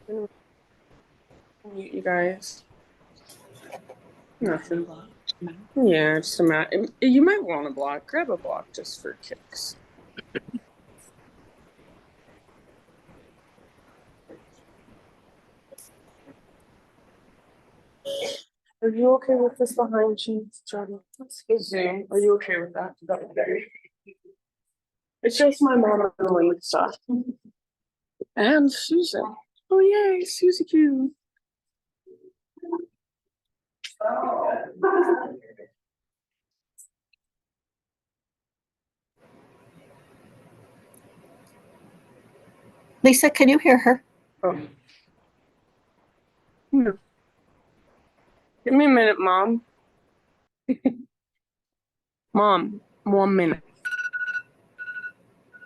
Mute you guys. Nothing. Yeah, just a mat. You might want to block. Grab a block just for kicks. Are you okay with this behind you, Jordan? Let's get Zoom. Are you okay with that? It's just my mom and Lisa. And Susan. Oh, yay, Susie Q. Lisa, can you hear her? Oh. No. Give me a minute, Mom. Mom, 1 minute.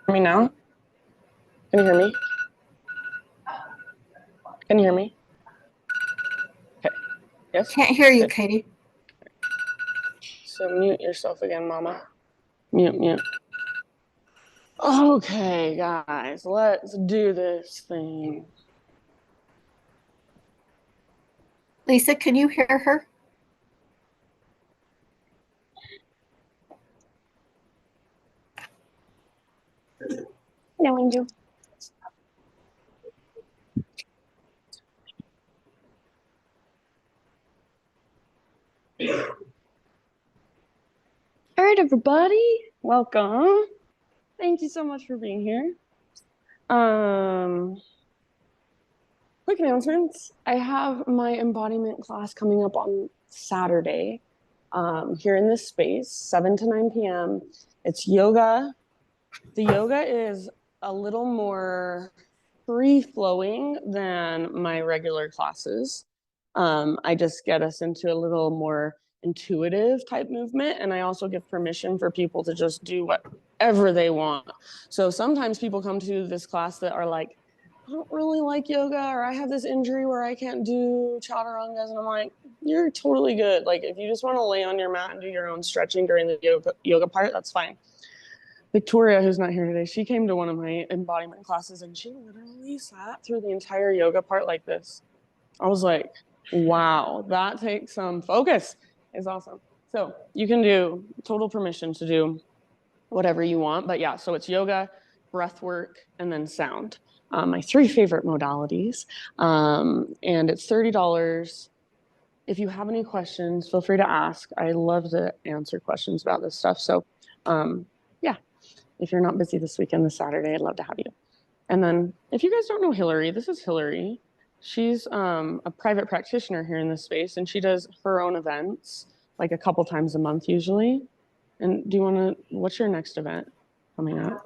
Hear me now? Can you hear me? Can you hear me? Okay. Yes? Can't hear you, Okay. Katie. So mute yourself again, Mama. Mute. Okay, guys, let's do this thing. Lisa, can you hear her? No, Angel. All right, everybody, welcome. Thank you so much for being here. Quick announcements. I have my embodiment class coming up on Saturday here in this space, 7 to 9 p.m. It's yoga. The yoga is a little more free-flowing than my regular classes. I just get us into a little more intuitive type movement, and I also give permission for people to just do whatever they want. So sometimes people come to this class that are like, I don't really like yoga, or I have this injury where I can't do chaturangas, and I'm like, you're totally good. Like, if you just want to lay on your mat and do your own stretching during the yoga part, that's fine. Victoria, who's not here today, she came to one of my embodiment classes and she literally sat through the entire yoga part like this. I was like, wow, that takes some focus. It's awesome. So you can do total permission to do whatever you want. But yeah, so it's yoga, breath work, and then sound. My 3 favorite modalities. And it's $30. If you have any questions, feel free to ask. I love to answer questions about this stuff. So yeah. If you're not busy this weekend, this Saturday, I'd love to have you. And then if you guys don't know Hillary, this is Hillary. She's a private practitioner here in this space, and she does her own events like a couple times a month usually. And do you want to, what's your next event coming up?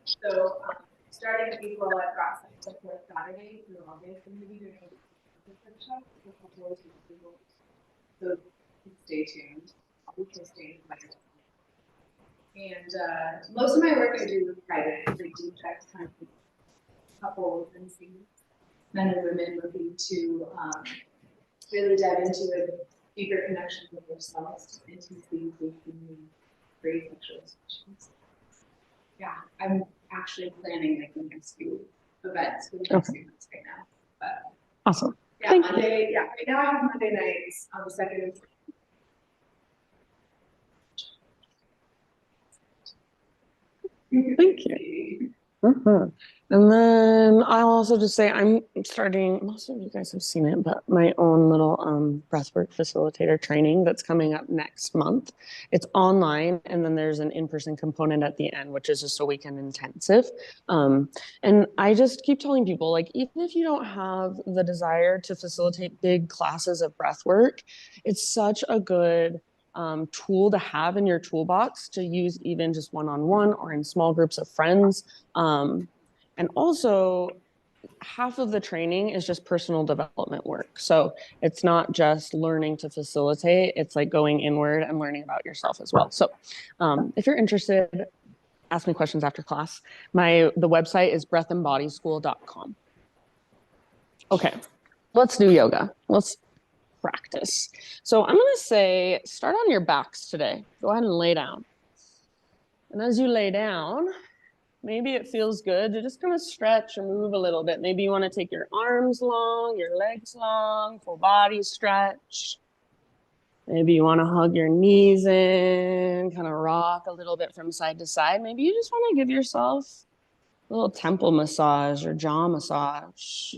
So starting April at Cross the fourth Saturday through August, and maybe doing a workshop for a couple of people. So stay tuned. I'll be posting my and most of my work I do private. I do check kind of couples and singles, men and women looking to really dive into a deeper connection with themselves, intimacy, safety, and great sexual expressions. Yeah, I'm actually planning like the next few events for the next few months right now. But awesome. Yeah, Monday. Yeah, right now I have Monday nights on the 2nd. Thank you. And then I'll also just say I'm starting, most of you guys have seen it, but my own little breathwork facilitator training that's coming up next month. It's online, and then there's an in-person component at the end, which is just a weekend intensive. And I just keep telling people, like, even if you don't have the desire to facilitate big classes of breathwork, it's such a good tool to have in your toolbox to use even just one-on-one or in small groups of friends. And also, half of the training is just personal development work. So it's not just learning to facilitate, it's like going inward and learning about yourself as well. So if you're interested, ask me questions after class. The website is breathembodyschool.com. Okay, let's do yoga. practice. So I'm going to say, start on your backs today. Go ahead and lay down. And as you lay down, maybe it feels good to just kind of stretch or move a little bit. Maybe you want to take your arms long, your legs long, full body stretch. Maybe you want to hug your knees in, kind of rock a little bit from side to side. Maybe you just want to give yourself a little temple massage or jaw massage.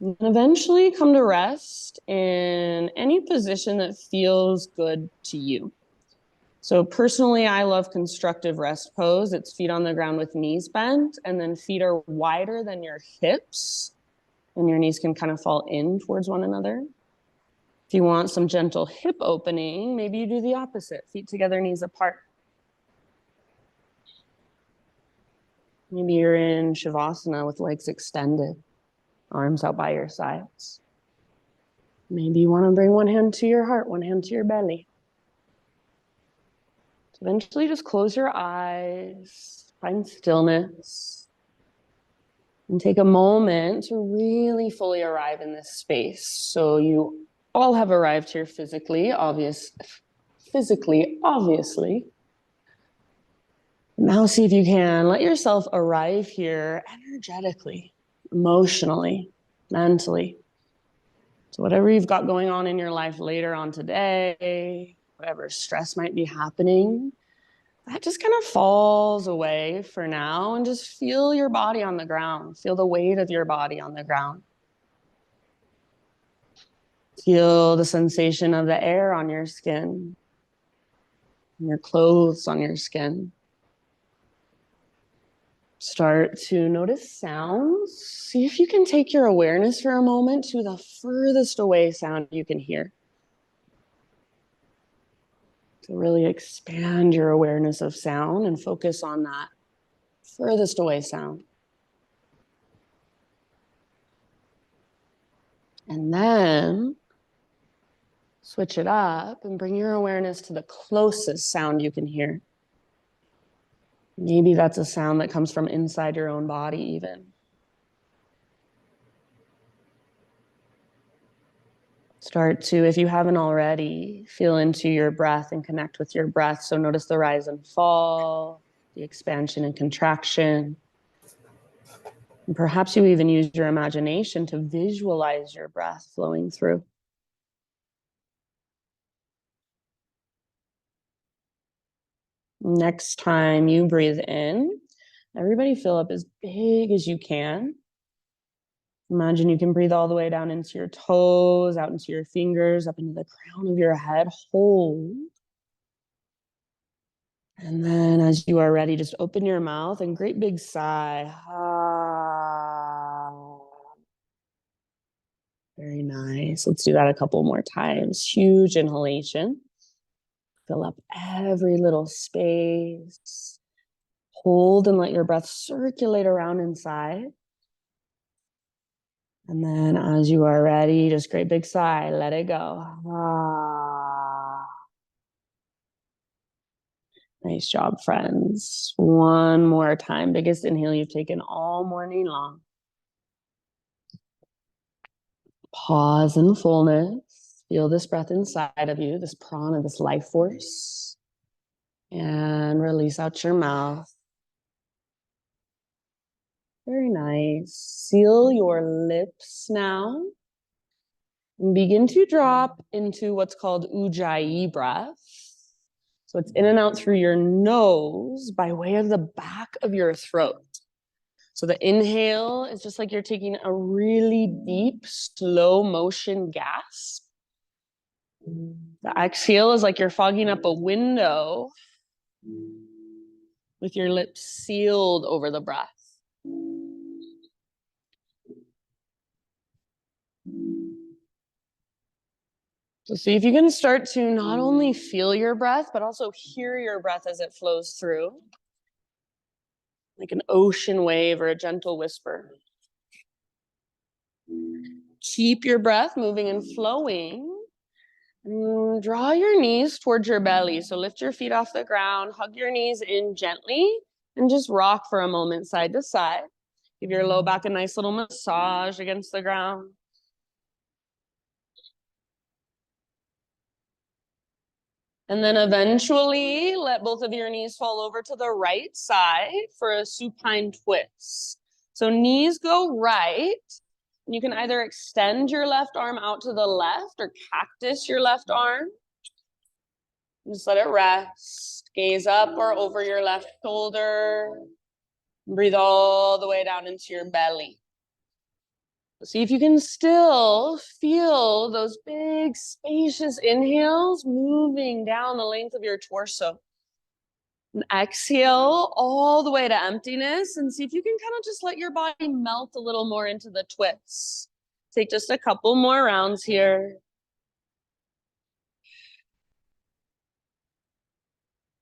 And eventually come to rest in any position that feels good to you. So personally, I love constructive rest pose. It's feet on the ground with knees bent, and then feet are wider than your hips, and your knees can kind of fall in towards one another. If you want some gentle hip opening, maybe you do the opposite, feet together, knees apart. Maybe you're in Shavasana with legs extended, arms out by your sides. Maybe you want to bring one hand to your heart, one hand to your belly. So eventually just close your eyes, find stillness, and take a moment to really fully arrive in this space. So you all have arrived here physically, obviously. Now see if you can let yourself arrive here energetically, emotionally, mentally. So whatever you've got going on in your life later on today, whatever stress might be happening, that just kind of falls away for now, and just feel your body on the ground. Feel the weight of your body on the ground. Feel the sensation of the air on your skin, and your clothes on your skin. Start to notice sounds. See if you can take your awareness for a moment to the furthest away sound you can hear. To really expand your awareness of sound and focus on that furthest away sound. And then switch it up and bring your awareness to the closest sound you can hear. Maybe that's a sound that comes from inside your own body even. Start to, if you haven't already, feel into your breath and connect with your breath. So notice the rise and fall, the expansion and contraction. And perhaps you even use your imagination to visualize your breath flowing through. Next time you breathe in, everybody fill up as big as you can. Imagine you can breathe all the way down into your toes, out into your fingers, up into the crown of your head. Hold. And then as you are ready, just open your mouth and great big sigh. Ah. Very nice. Let's do that a couple more times. Huge inhalation. Fill up every little space. Hold and let your breath circulate around inside. And then as you are ready, just great big sigh, let it go. Ah. Nice job, friends. One more time. Biggest inhale you've taken all morning long. Pause in fullness. Feel this breath inside of you, this prana, this life force. And release out your mouth. Very nice. Seal your lips now. And begin to drop into what's called Ujjayi breath. So it's in and out through your nose by way of the back of your throat. So the inhale is just like you're taking a really deep, slow motion gasp. The exhale is like you're fogging up a window with your lips sealed over the breath. So see if you can start to not only feel your breath, but also hear your breath as it flows through. Like an ocean wave or a gentle whisper. Keep your breath moving and flowing. And draw your knees towards your belly. So lift your feet off the ground, hug your knees in gently, and just rock for a moment side to side. Give your low back a nice little massage against the ground. And then eventually let both of your knees fall over to the right side for a supine twist. So knees go right. And you can either extend your left arm out to the left or cactus your left arm. Just let it rest. Gaze up or over your left shoulder. Breathe all the way down into your belly. See if you can still feel those big, spacious inhales moving down the length of your torso. And exhale all the way to emptiness, and see if you can kind of just let your body melt a little more into the twists. Take just a couple more rounds here.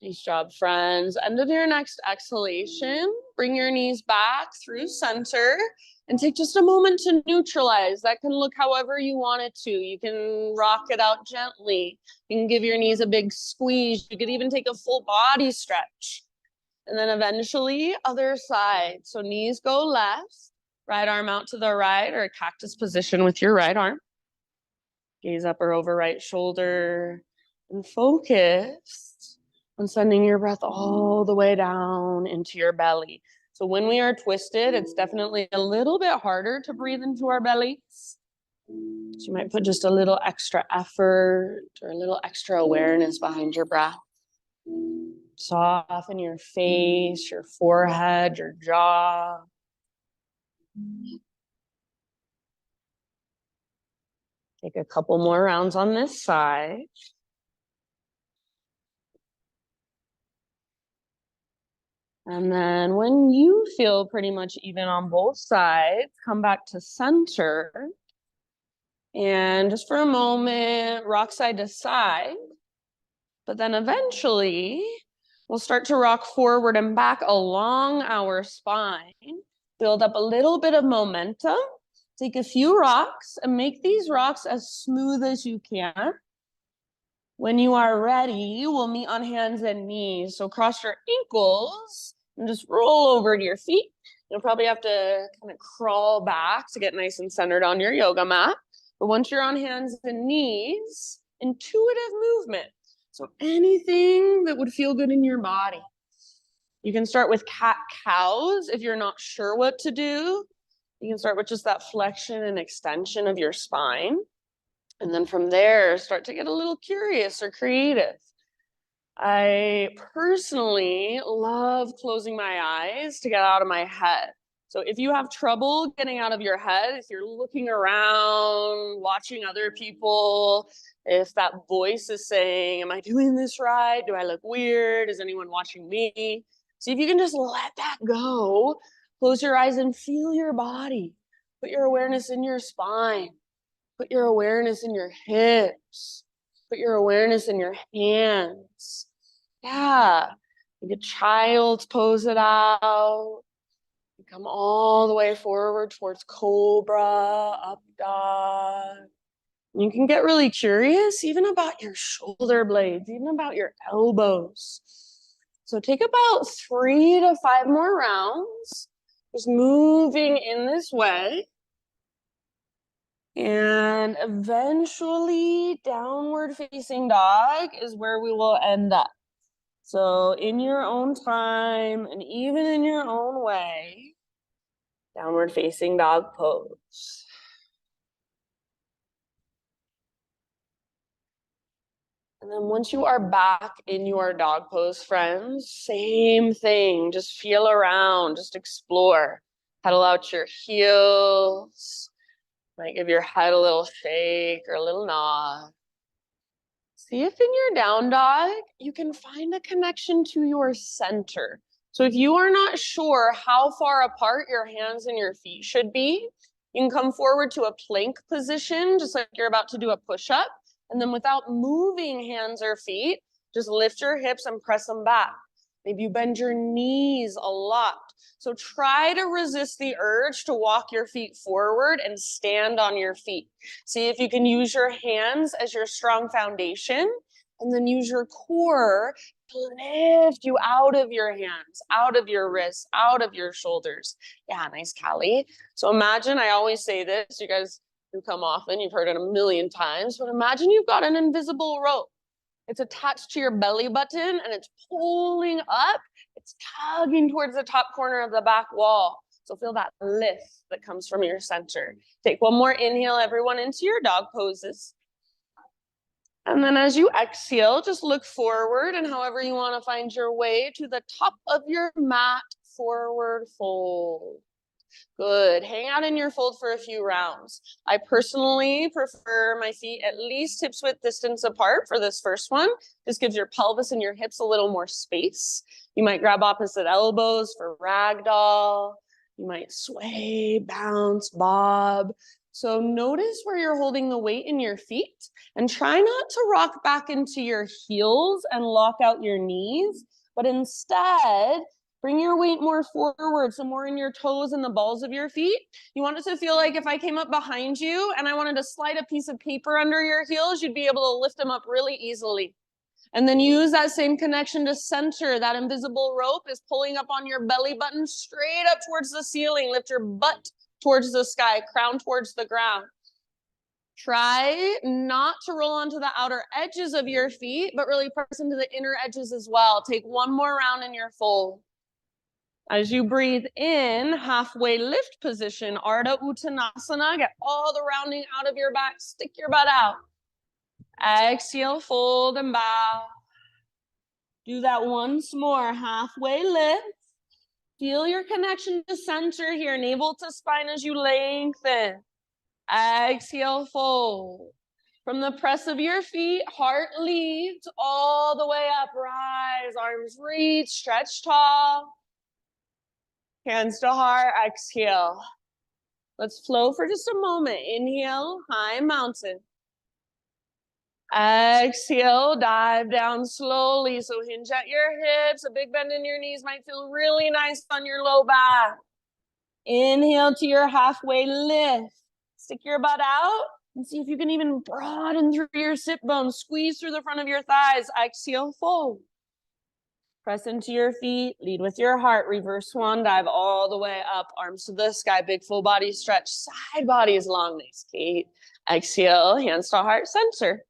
Nice job, friends. End of your next exhalation. Bring your knees back through center and take just a moment to neutralize. That can look however you want it to. You can rock it out gently. You can give your knees a big squeeze. You could even take a full body stretch. And then eventually, other side. So knees go left, right arm out to the right, or a cactus position with your right arm. Gaze up or over right shoulder and focus on sending your breath all the way down into your belly. So when we are twisted, it's definitely a little bit harder to breathe into our bellies. So you might put just a little extra effort or a little extra awareness behind your breath. Soften your face, your forehead, your jaw. Take a couple more rounds on this side. And then when you feel pretty much even on both sides, come back to center. And just for a moment, rock side to side. But then eventually, we'll start to rock forward and back along our spine. Build up a little bit of momentum. Take a few rocks and make these rocks as smooth as you can. When you are ready, we'll meet on hands and knees. So cross your ankles and just roll over to your feet. You'll probably have to kind of crawl back to get nice and centered on your yoga mat. But once you're on hands and knees, intuitive movement. So anything that would feel good in your body. You can start with cat-cows if you're not sure what to do. You can start with just that flexion and extension of your spine. And then from there, start to get a little curious or creative. I personally love closing my eyes to get out of my head. So if you have trouble getting out of your head, if you're looking around, watching other people, if that voice is saying, am I doing this right? Do I look weird? Is anyone watching me? See if you can just let that go. Close your eyes and feel your body. Put your awareness in your spine. Put your awareness in your hips. Put your awareness in your hands. Yeah. Like a child's pose it out. Come all the way forward towards cobra, up dog. You can get really curious even about your shoulder blades, even about your elbows. So take about 3 to 5 more rounds, just moving in this way. And eventually, downward facing dog is where we will end up. So in your own time and even in your own way, downward facing dog pose. And then once you are back in your dog pose, friends, same thing. Just feel around, just explore. Pedal out your heels. Might give your head a little shake or a little nod. See if in your down dog, you can find a connection to your center. So if you are not sure how far apart your hands and your feet should be, you can come forward to a plank position, just like you're about to do a push-up. And then without moving hands or feet, just lift your hips and press them back. Maybe you bend your knees a lot. So try to resist the urge to walk your feet forward and stand on your feet. See if you can use your hands as your strong foundation, and then use your core to lift you out of your hands, out of your wrists, out of your shoulders. Yeah, nice, Callie. So imagine, I always say this, you guys who come often, you've heard it a million times, but imagine you've got an invisible rope. It's attached to your belly button and it's pulling up. It's tugging towards the top corner of the back wall. So feel that lift that comes from your center. Take one more inhale, everyone, into your dog poses. And then as you exhale, just look forward and however you want to find your way to the top of your mat, forward fold. Good. Hang out in your fold for a few rounds. I personally prefer my feet at least hips width distance apart for this first one. This gives your pelvis and your hips a little more space. You might grab opposite elbows for ragdoll. You might sway, bounce, bob. So notice where you're holding the weight in your feet and try not to rock back into your heels and lock out your knees, but instead, bring your weight more forward, so more in your toes and the balls of your feet. You want it to feel like if I came up behind you and I wanted to slide a piece of paper under your heels, you'd be able to lift them up really easily. And then use that same connection to center. That invisible rope is pulling up on your belly button straight up towards the ceiling. Lift your butt towards the sky, crown towards the ground. Try not to roll onto the outer edges of your feet, but really press into the inner edges as well. Take one more round in your fold. As you breathe in, halfway lift position, Ardha Uttanasana. Get all the rounding out of your back. Stick your butt out. Exhale, fold and bow. Do that once more. Halfway lift. Feel your connection to center here. Navel to spine as you lengthen. Exhale, fold. From the press of your feet, heart leads all the way up. Rise, arms reach, stretch tall. Hands to heart, exhale. Let's flow for just a moment. Inhale, high mountain. Exhale, dive down slowly. So hinge at your hips. A big bend in your knees might feel really nice on your low back. Inhale to your halfway lift. Stick your butt out and see if you can even broaden through your sit bones. Squeeze through the front of your thighs. Exhale, fold. Press into your feet, lead with your heart, reverse swan dive all the way up, arms to the sky, big full body stretch, side body is long, nice, Kate. Exhale, hands to heart center.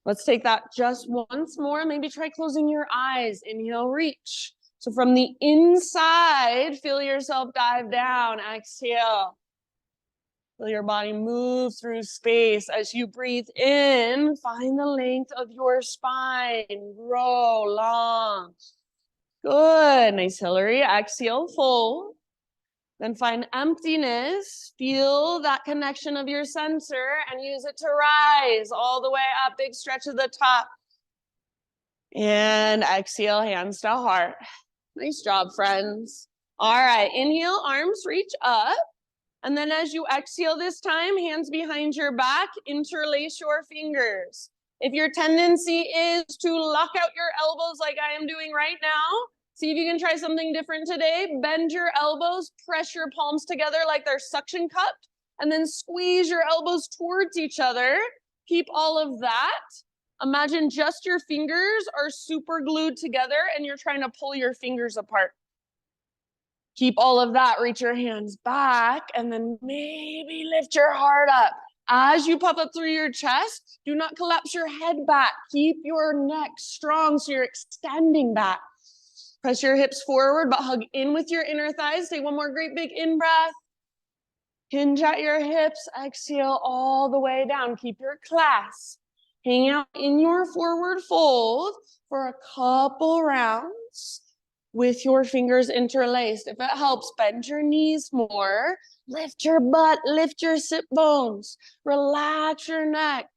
Let's take that just once more. Maybe try closing your eyes. Inhale, reach. So from the inside, feel yourself dive down. Exhale. Feel your body move through space. As you breathe in, find the length of your spine. Grow long. Good. Nice, Hillary. Exhale, fold. Then find emptiness. Feel that connection of your center and use it to rise all the way up. Big stretch at the top. And exhale, hands to heart. Nice job, friends. All right. Inhale, arms reach up. And then as you exhale this time, hands behind your back, interlace your fingers. If your tendency is to lock out your elbows like I am doing right now, see if you can try something different today. Bend your elbows, press your palms together like they're suction cupped, and then squeeze your elbows towards each other. Keep all of that. Imagine just your fingers are super glued together and you're trying to pull your fingers apart. Keep all of that. Reach your hands back and then maybe lift your heart up. As you puff up through your chest, do not collapse your head back. Keep your neck strong so you're extending back. Press your hips forward, but hug in with your inner thighs. Take one more great big in-breath. Hinge at your hips. Exhale all the way down. Keep your clasp. Hang out in your forward fold for a couple rounds with your fingers interlaced. If it helps, bend your knees more. Lift your butt. Lift your sit bones. Relax your neck.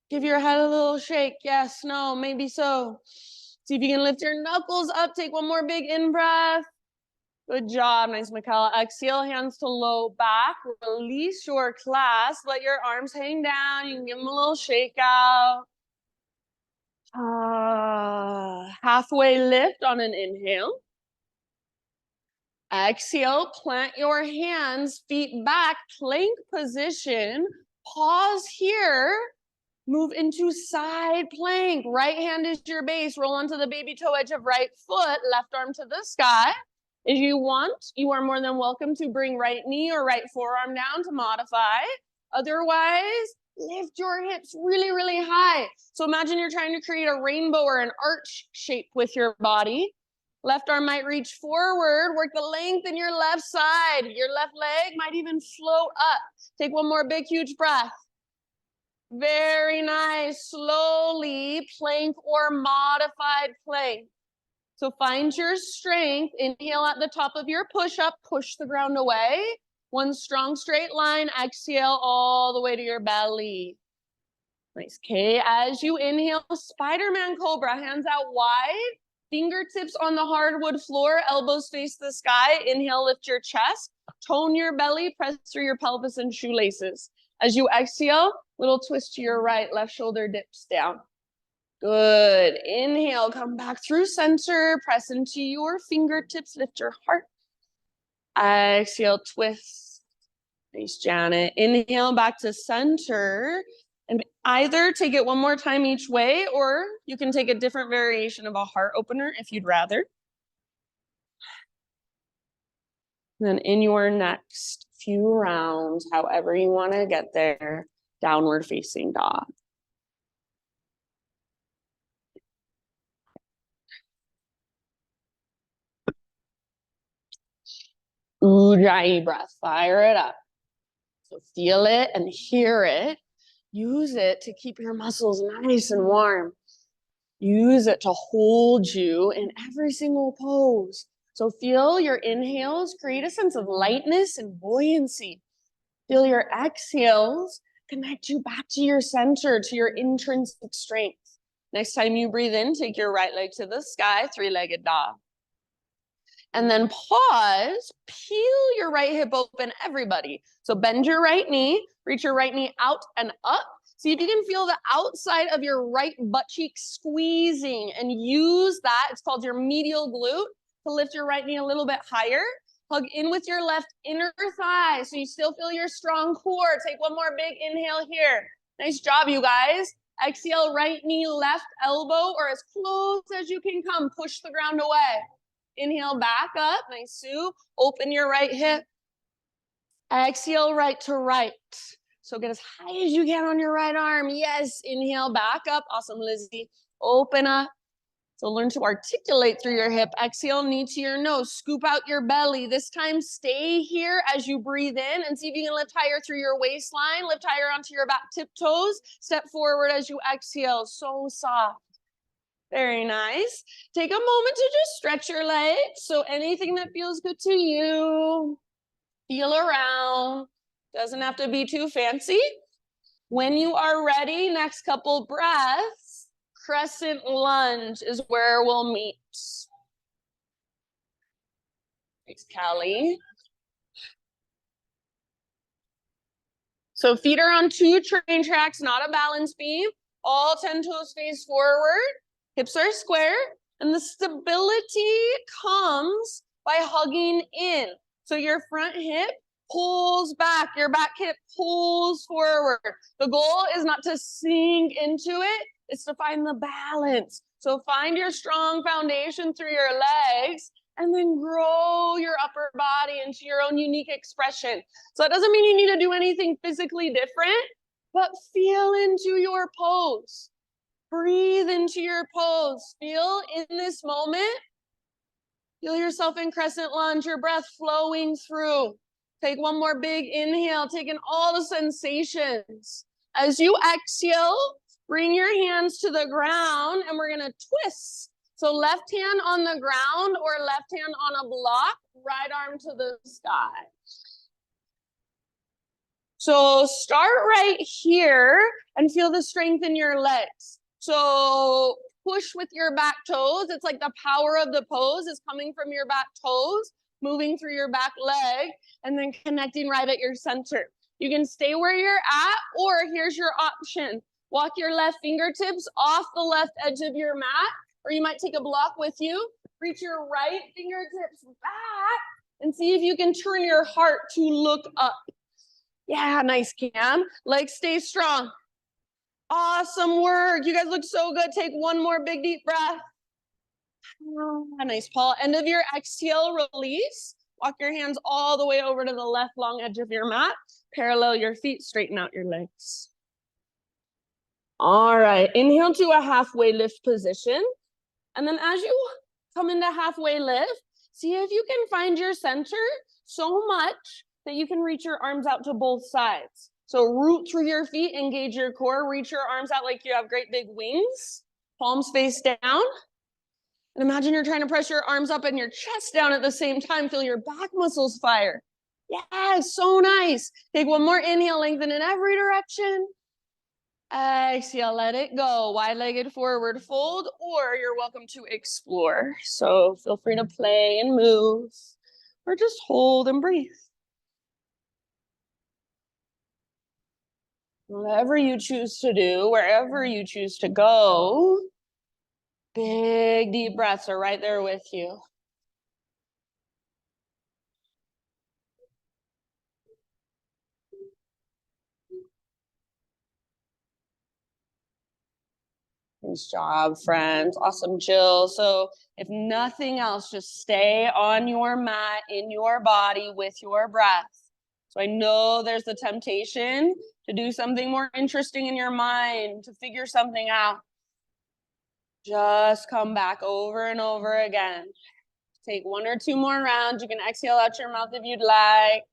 Give your head a little shake. Yes, no, maybe so. See if you can lift your knuckles up. Take one more big in-breath. Good job. Nice, Michaela. Exhale, hands to low back. Release your clasp. Let your arms hang down. You can give them a little shake out. Halfway lift on an inhale. Exhale, plant your hands, feet back, plank position. Pause here. Move into side plank. Right hand is your base. Roll onto the baby toe edge of right foot. Left arm to the sky. If you want, you are more than welcome to bring right knee or right forearm down to modify. Otherwise, lift your hips really, really high. So imagine you're trying to create a rainbow or an arch shape with your body. Left arm might reach forward, work the length in your left side. Your left leg might even float up. Take one more big, huge breath. Very nice. Slowly, plank or modified plank. So find your strength. Inhale at the top of your push-up. Push the ground away. One strong straight line. Exhale all the way to your belly. Nice. Okay, as you inhale, Spider-Man Cobra. Hands out wide. Fingertips on the hardwood floor. Elbows face the sky. Inhale, lift your chest. Tone your belly. Press through your pelvis and shoelaces. As you exhale, little twist to your right. Left shoulder dips down. Good. Inhale, come back through center. Press into your fingertips. Lift your heart. Exhale, twist. Nice, Janet. Inhale back to center. And either take it one more time each way, or you can take a different variation of a heart opener if you'd rather. And then in your next few rounds, however you want to get there, downward facing dog. Ujjayi breath, fire it up. So feel it and hear it. Use it to keep your muscles nice and warm. Use it to hold you in every single pose. So feel your inhales create a sense of lightness and buoyancy. Feel your exhales connect you back to your center, to your intrinsic strength. Next time you breathe in, take your right leg to the sky, three-legged dog. And then pause, peel your right hip open, everybody. So bend your right knee, reach your right knee out and up. See if you can feel the outside of your right butt cheek squeezing and use that. It's called your medial glute to lift your right knee a little bit higher. Hug in with your left inner thigh so you still feel your strong core. Take one more big inhale here. Nice job, you guys. Exhale, right knee, left elbow, or as close as you can come. Push the ground away. Inhale, back up. Nice, Sue. Open your right hip. Exhale, right to right. So get as high as you can on your right arm. Yes, inhale, back up. Awesome, Lizzie. Open up. So learn to articulate through your hip. Exhale, knee to your nose. Scoop out your belly. This time, stay here as you breathe in and see if you can lift higher through your waistline. Lift higher onto your back tiptoes. Step forward as you exhale. So soft. Very nice. Take a moment to just stretch your legs. So anything that feels good to you. Feel around. Doesn't have to be too fancy. When you are ready, next couple breaths, crescent lunge is where we'll meet. Thanks, Callie. So feet are on two train tracks, not a balance beam. All 10 toes face forward. Hips are square. And the stability comes by hugging in. So your front hip pulls back, your back hip pulls forward. The goal is not to sink into it, it's to find the balance. So find your strong foundation through your legs and then grow your upper body into your own unique expression. So that doesn't mean you need to do anything physically different, but feel into your pose. Breathe into your pose. Feel in this moment. Feel yourself in crescent lunge, your breath flowing through. Take one more big inhale, take in all the sensations. As you exhale, bring your hands to the ground and we're gonna twist. So left hand on the ground or left hand on a block, right arm to the sky. So start right here and feel the strength in your legs. So push with your back toes. It's like the power of the pose is coming from your back toes, moving through your back leg, and then connecting right at your center. You can stay where you're at, or here's your option. Walk your left fingertips off the left edge of your mat, or you might take a block with you. Reach your right fingertips back and see if you can turn your heart to look up. Yeah, nice, Cam. Legs stay strong. Awesome work. You guys look so good. Take one more big deep breath. Nice, Paul. End of your exhale, release. Walk your hands all the way over to the left long edge of your mat. Parallel your feet, straighten out your legs. All right, inhale to a halfway lift position. And then as you come into halfway lift, see if you can find your center so much that you can reach your arms out to both sides. So root through your feet, engage your core, reach your arms out like you have great big wings, palms face down. And imagine you're trying to press your arms up and your chest down at the same time. Feel your back muscles fire. Yeah, so nice. Take one more inhale, lengthen in every direction. Exhale, let it go. Wide-legged forward fold, or you're welcome to explore. So feel free to play and move, or just hold and breathe. Whatever you choose to do, wherever you choose to go, big deep breaths are right there with you. Nice job, friends. Awesome, Jill. So if nothing else, just stay on your mat, in your body, with your breath. So I know there's the temptation to do something more interesting in your mind, to figure something out. Just come back over and over again. Take one or two more rounds. You can exhale out your mouth if you'd like.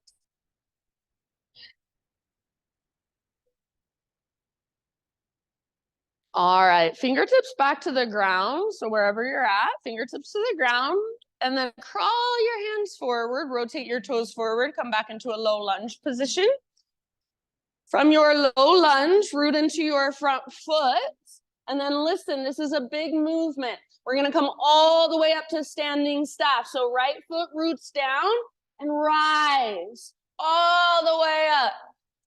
All right, fingertips back to the ground. So wherever you're at, fingertips to the ground. And then crawl your hands forward, rotate your toes forward, come back into a low lunge position. From your low lunge, root into your front foot. And then listen, this is a big movement. We're gonna come all the way up to standing staff. So right foot roots down and rise all the way up.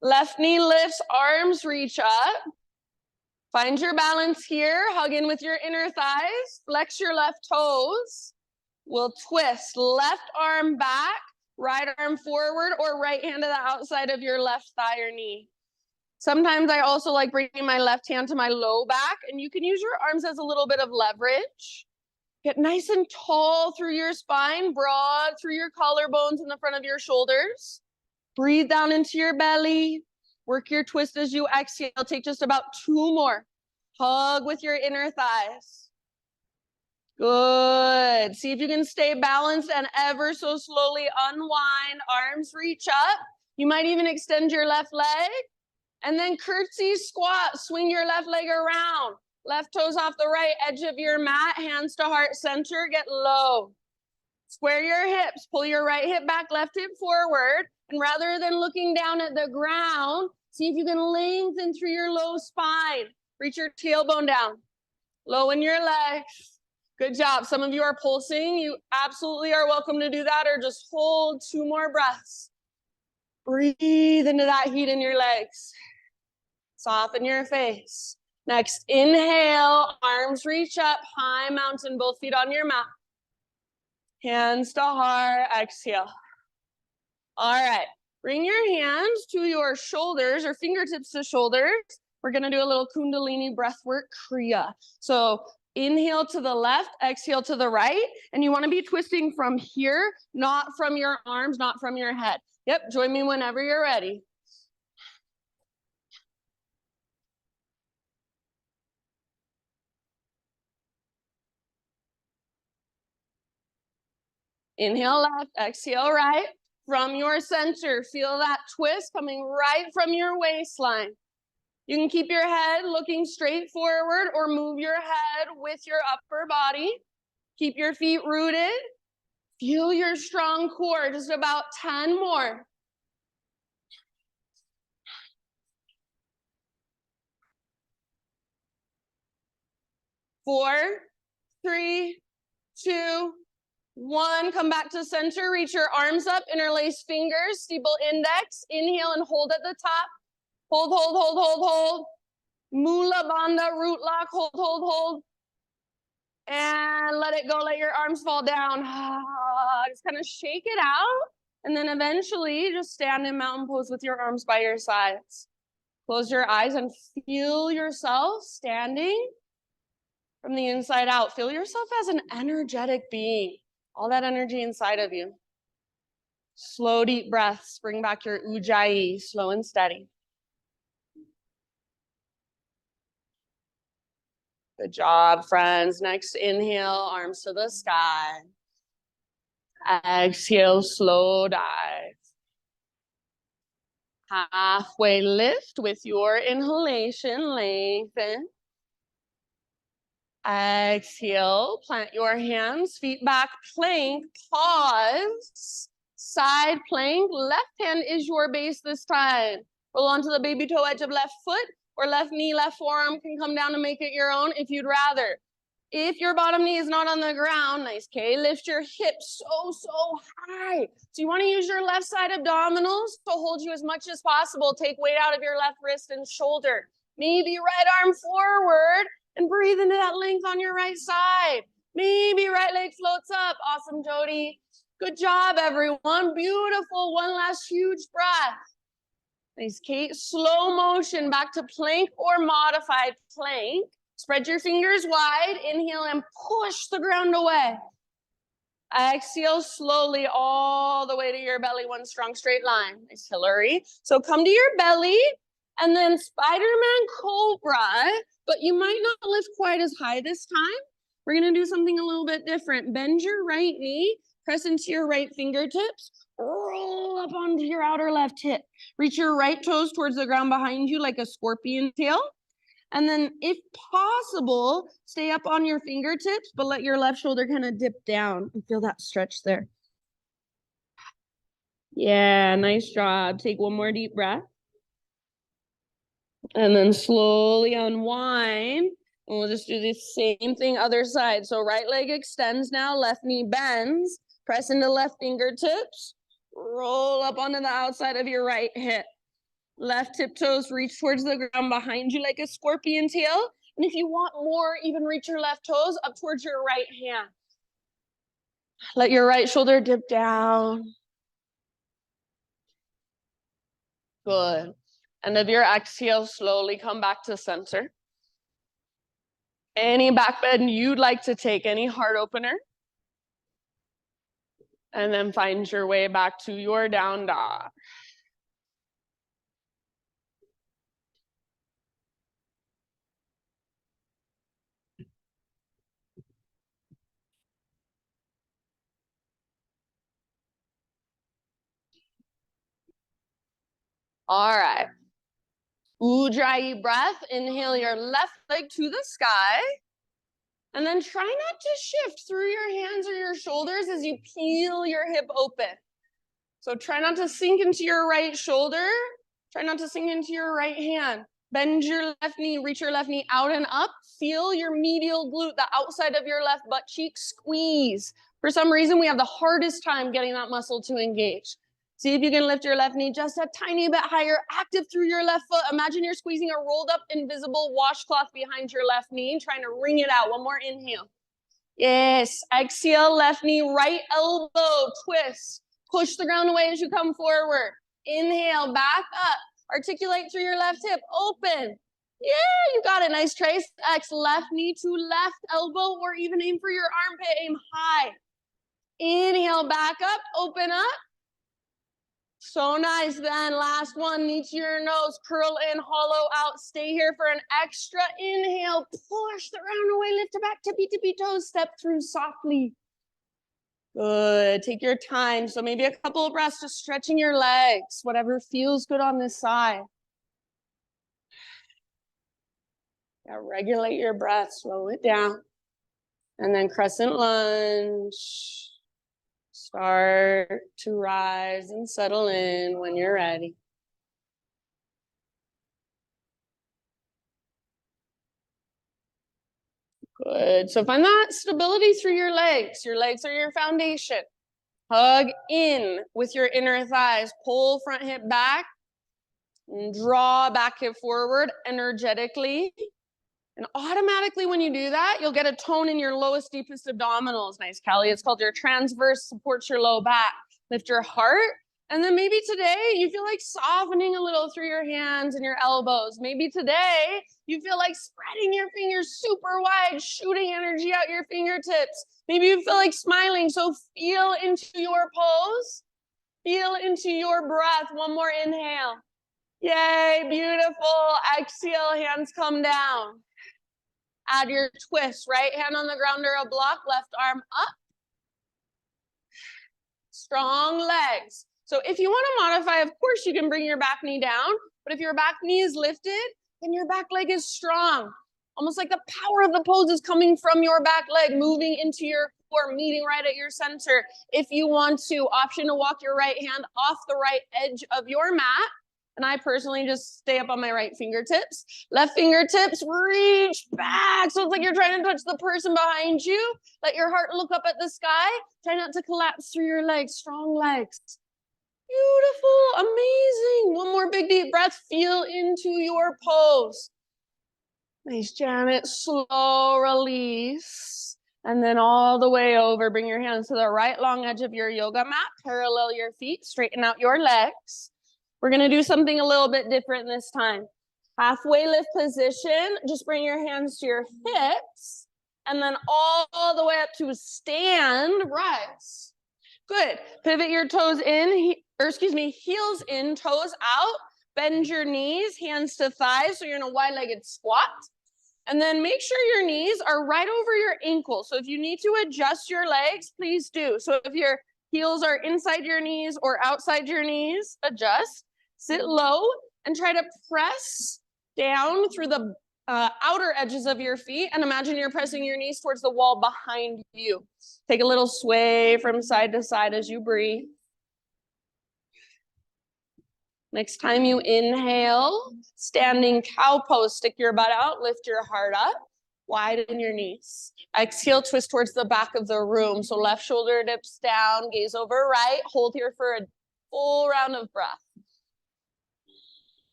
Left knee lifts, arms reach up. Find your balance here. Hug in with your inner thighs. Flex your left toes. We'll twist left arm back, right arm forward, or right hand to the outside of your left thigh or knee. Sometimes I also like bringing my left hand to my low back, and you can use your arms as a little bit of leverage. Get nice and tall through your spine, broad through your collarbones in the front of your shoulders. Breathe down into your belly. Work your twist as you exhale. Take just about two more. Hug with your inner thighs. Good. See if you can stay balanced and ever so slowly unwind. Arms reach up. You might even extend your left leg. And then curtsy squat. Swing your left leg around. Left toes off the right edge of your mat. Hands to heart center. Get low. Square your hips. Pull your right hip back, left hip forward. And rather than looking down at the ground, see if you can lengthen through your low spine. Reach your tailbone down. Low in your legs. Good job. Some of you are pulsing. You absolutely are welcome to do that, or just hold two more breaths. Breathe into that heat in your legs. Soften your face. Next, inhale, arms reach up, high mountain, both feet on your mat. Hands to heart, exhale. All right, bring your hands to your shoulders or fingertips to shoulders. We're gonna do a little Kundalini breathwork Kriya. So inhale to the left, exhale to the right, and you wanna be twisting from here, not from your arms, not from your head. Yep, join me whenever you're ready. Inhale left, exhale right. From your center, feel that twist coming right from your waistline. You can keep your head looking straight forward or move your head with your upper body. Keep your feet rooted. Feel your strong core, just about 10 more. 4, 3, 2, 1. Come back to center. Reach your arms up, interlace fingers, steeple index. Inhale and hold at the top. Hold, hold, hold, hold, hold. Mula Bandha, root lock, hold, hold, hold. And let it go, let your arms fall down. Just kind of shake it out. And then eventually just stand in mountain pose with your arms by your sides. Close your eyes and feel yourself standing from the inside out. Feel yourself as an energetic being. All that energy inside of you. Slow, deep breaths. Bring back your ujjayi, slow and steady. Good job, friends. Next inhale, arms to the sky. Exhale, slow dive. Halfway lift with your inhalation, lengthen. Exhale, plant your hands, feet back, plank, pause. Side plank, left hand is your base this time. Roll onto the baby toe edge of left foot, or left knee, left forearm can come down to make it your own if you'd rather. If your bottom knee is not on the ground, nice, Kay, lift your hips so high. So you wanna use your left side abdominals to hold you as much as possible. Take weight out of your left wrist and shoulder. Maybe right arm forward and breathe into that length on your right side. Maybe right leg floats up. Awesome, Jody. Good job, everyone. Beautiful. One last huge breath. Nice, Kate. Slow motion back to plank or modified plank. Spread your fingers wide. Inhale and push the ground away. Exhale slowly all the way to your belly. One strong straight line. Nice, Hillary. So come to your belly and then Spider-Man Cobra, but you might not lift quite as high this time. We're gonna do something a little bit different. Bend your right knee, press into your right fingertips, roll up onto your outer left hip. Reach your right toes towards the ground behind you like a scorpion tail. And then if possible, stay up on your fingertips, but let your left shoulder kind of dip down and feel that stretch there. Yeah, nice job. Take one more deep breath. And then slowly unwind. And we'll just do the same thing other side. So right leg extends now, left knee bends. Press into left fingertips. Roll up onto the outside of your right hip. Left tiptoes reach towards the ground behind you like a scorpion tail. And if you want more, even reach your left toes up towards your right hand. Let your right shoulder dip down. Good. End of your exhale, slowly come back to center. Any back bend you'd like to take, any heart opener. And then find your way back to your down dog. All right. Ujjayi breath. Inhale your left leg to the sky. And then try not to shift through your hands or your shoulders as you peel your hip open. So try not to sink into your right shoulder. Try not to sink into your right hand. Bend your left knee, reach your left knee out and up. Feel your medial glute, the outside of your left butt cheek, squeeze. For some reason, we have the hardest time getting that muscle to engage. See if you can lift your left knee just a tiny bit higher, active through your left foot. Imagine you're squeezing a rolled up invisible washcloth behind your left knee, trying to wring it out. One more inhale. Yes, exhale, left knee, right elbow, twist. Push the ground away as you come forward. Inhale, back up. Articulate through your left hip, open. Yeah, you got it, nice trace. X, left knee to left elbow, or even aim for your armpit, aim high. Inhale, back up, open up. So nice, then last one, knee to your nose, curl in, hollow out. Stay here for an extra inhale. Push the ground away, lift it back, tippy toes, step through softly. Good, take your time. So maybe a couple of breaths, just stretching your legs, whatever feels good on this side. Yeah, regulate your breath, slow it down. And then crescent lunge. Start to rise and settle in when you're ready. Good. So find that stability through your legs. Your legs are your foundation. Hug in with your inner thighs. Pull front hip back. And draw back hip forward energetically. And automatically when you do that, you'll get a tone in your lowest, deepest abdominals. Nice, Callie. It's called your transverse, supports your low back. Lift your heart. And then maybe today you feel like softening a little through your hands and your elbows. Maybe today you feel like spreading your fingers super wide, shooting energy out your fingertips. Maybe you feel like smiling. So feel into your pose. Feel into your breath. One more inhale. Yay, beautiful. Exhale, hands come down. Add your twist, right hand on the ground or a block, left arm up. Strong legs. So if you want to modify, of course, you can bring your back knee down, but if your back knee is lifted, then your back leg is strong. Almost like the power of the pose is coming from your back leg, moving into your core, meeting right at your center. If you want to, option to walk your right hand off the right edge of your mat. And I personally just stay up on my right fingertips. Left fingertips, reach back. So it's like you're trying to touch the person behind you. Let your heart look up at the sky. Try not to collapse through your legs. Strong legs. Beautiful, amazing. One more big deep breath. Feel into your pose. Nice, Janet. Slow release. And then all the way over. Bring your hands to the right long edge of your yoga mat. Parallel your feet. Straighten out your legs. We're going to do something a little bit different this time. Halfway lift position. Just bring your hands to your hips. And then all the way up to stand. Rise. Good. Pivot your toes in, heels in, toes out. Bend your knees, hands to thighs, so you're in a wide-legged squat. And then make sure your knees are right over your ankles. So if you need to adjust your legs, please do. So if your heels are inside your knees or outside your knees, adjust. Sit low and try to press down through the outer edges of your feet, and imagine you're pressing your knees towards the wall behind you. Take a little sway from side to side as you breathe. Next time you inhale, standing cow pose, stick your butt out, lift your heart up, widen your knees. Exhale, twist towards the back of the room. So left shoulder dips down, gaze over right, hold here for a full round of breath.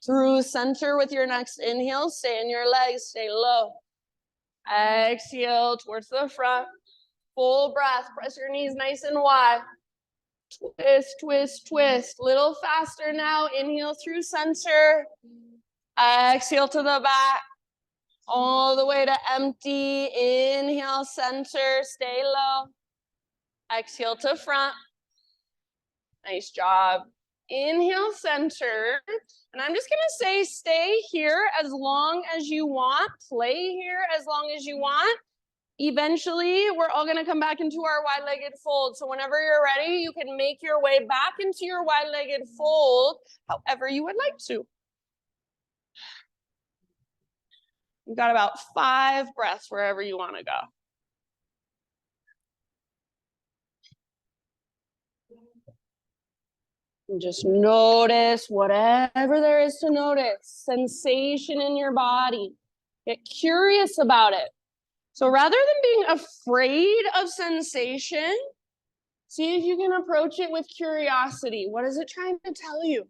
Through center with your next inhale, stay in your legs, stay low. Exhale towards the front, full breath, press your knees nice and wide. Twist, twist, twist, little faster now, inhale through center. Exhale to the back, all the way to empty, inhale center, stay low. Exhale to front, nice job. Inhale center, and I'm just gonna say stay here as long as you want, play here as long as you want. Eventually, we're all gonna come back into our wide-legged fold. So whenever you're ready, you can make your way back into your wide-legged fold, however you would like to. You've got about 5 breaths wherever you wanna go. And just notice whatever there is to notice, sensation in your body. Get curious about it. So rather than being afraid of sensation, see if you can approach it with curiosity. What is it trying to tell you?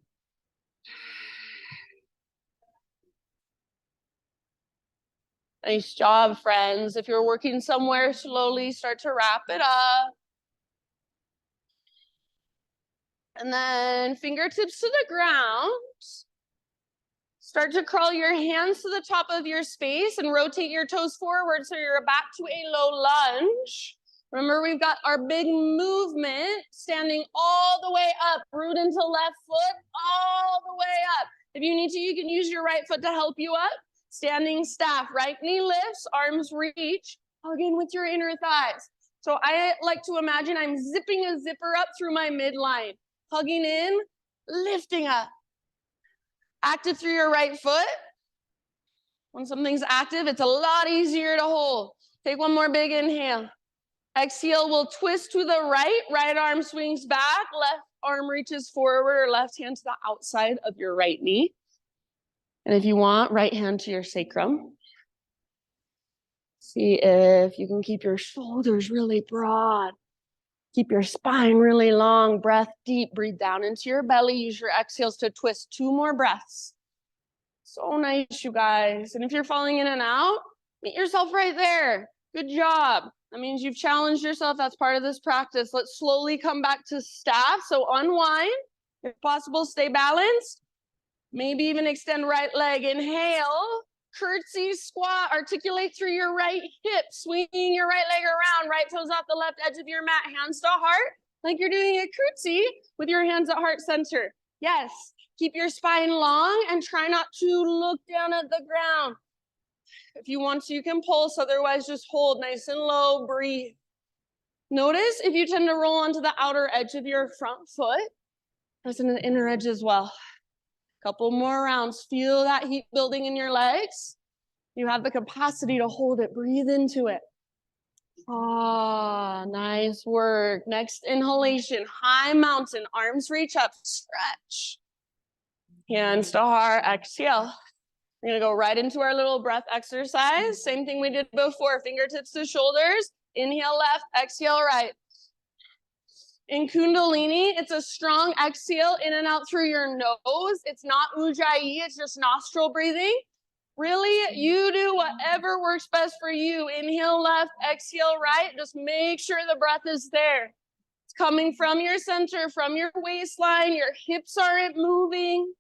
Nice job, friends. If you're working somewhere, slowly start to wrap it up. And then fingertips to the ground. Start to crawl your hands to the top of your space and rotate your toes forward so you're back to a low lunge. Remember, we've got our big movement standing all the way up, root into left foot, all the way up. If you need to, you can use your right foot to help you up. Standing staff, right knee lifts, arms reach, hug in with your inner thighs. So I like to imagine I'm zipping a zipper up through my midline, hugging in, lifting up. Active through your right foot. When something's active, it's a lot easier to hold. Take one more big inhale. Exhale, we'll twist to the right. Right arm swings back. Left arm reaches forward, or left hand to the outside of your right knee. And if you want, right hand to your sacrum. See if you can keep your shoulders really broad. Keep your spine really long. Breath deep. Breathe down into your belly. Use your exhales to twist. 2 more breaths. So nice, you guys. And if you're falling in and out, meet yourself right there. Good job. That means you've challenged yourself. That's part of this practice. Let's slowly come back to staff. So unwind. If possible, stay balanced. Maybe even extend right leg. Inhale. Curtsy squat. Articulate through your right hip. Swinging your right leg around. Right toes off the left edge of your mat. Hands to heart. Like you're doing a curtsy with your hands at heart center. Yes. Keep your spine long and try not to look down at the ground. If you want to, you can pulse. Otherwise, just hold nice and low, breathe. Notice if you tend to roll onto the outer edge of your front foot, that's an inner edge as well. Couple more rounds. Feel that heat building in your legs. You have the capacity to hold it. Breathe into it. Ah, nice work. Next inhalation, high mountain, arms reach up, stretch. Hands to heart, exhale. We're gonna go right into our little breath exercise. Same thing we did before, fingertips to shoulders. Inhale left, exhale right. In Kundalini, it's a strong exhale in and out through your nose. It's not Ujjayi, it's just nostril breathing. Really, you do whatever works best for you. Inhale left, exhale right. Just make sure the breath is there. It's coming from your center, from your waistline. Your hips aren't moving.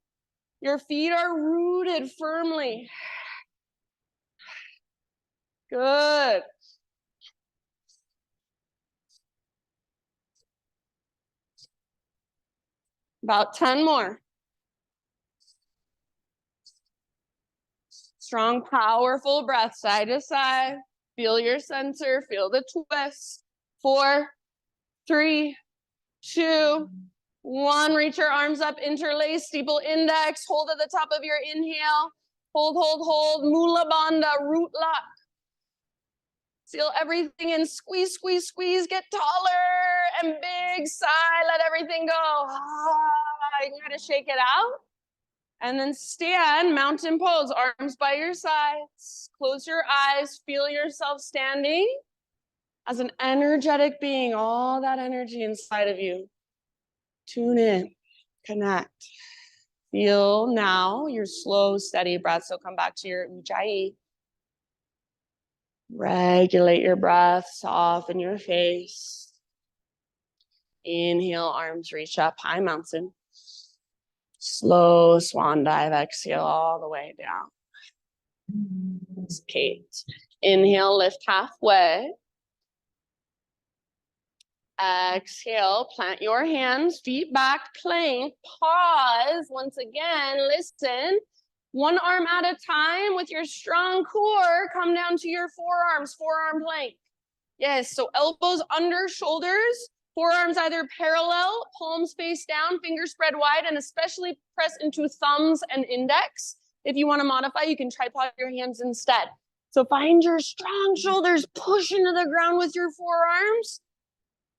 Your feet are rooted firmly. Good. About 10 more. Strong, powerful breath, side to side. Feel your center, feel the twist. 4, 3, 2, 1. Reach your arms up, interlace, steeple index. Hold at the top of your inhale. Hold, hold, hold. Mula Bandha, root lock. Seal everything in. Squeeze, squeeze, squeeze. Get taller and big. Sigh. Let everything go. You gotta shake it out. And then stand, mountain pose, arms by your sides. Close your eyes, feel yourself standing as an energetic being, all that energy inside of you. Tune in, connect. Feel now your slow, steady breath. So come back to your Ujjayi. Regulate your breath, soften your face. Inhale, arms reach up, high mountain. Slow swan dive, exhale all the way down. Kate. Inhale, lift halfway. Exhale, plant your hands, feet back, plank. Pause. Once again, listen. One arm at a time with your strong core. Come down to your forearms, forearm plank. Yes, so elbows under shoulders. Forearms either parallel, palms face down, fingers spread wide, and especially press into thumbs and index. If you want to modify, you can tripod your hands instead. So find your strong shoulders, push into the ground with your forearms,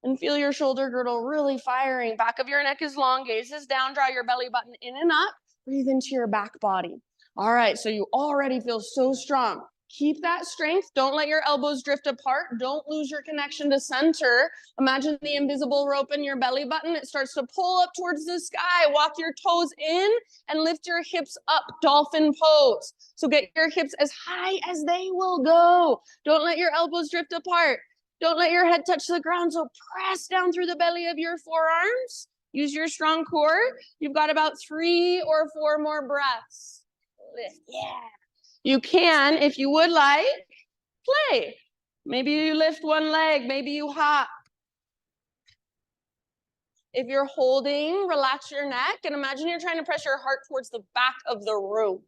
and feel your shoulder girdle really firing. Back of your neck is long, gaze is down, draw your belly button in and up. Breathe into your back body. All right, so you already feel so strong. Keep that strength. Don't let your elbows drift apart. Don't lose your connection to center. Imagine the invisible rope in your belly button. It starts to pull up towards the sky. Walk your toes in and lift your hips up, dolphin pose. So get your hips as high as they will go. Don't let your elbows drift apart. Don't let your head touch the ground. So press down through the belly of your forearms. Use your strong core. You've got about 3 or 4 more breaths. Lift. Yeah. You can, if you would like, play. Maybe you lift one leg, maybe you hop. If you're holding, relax your neck and imagine you're trying to press your heart towards the back of the room.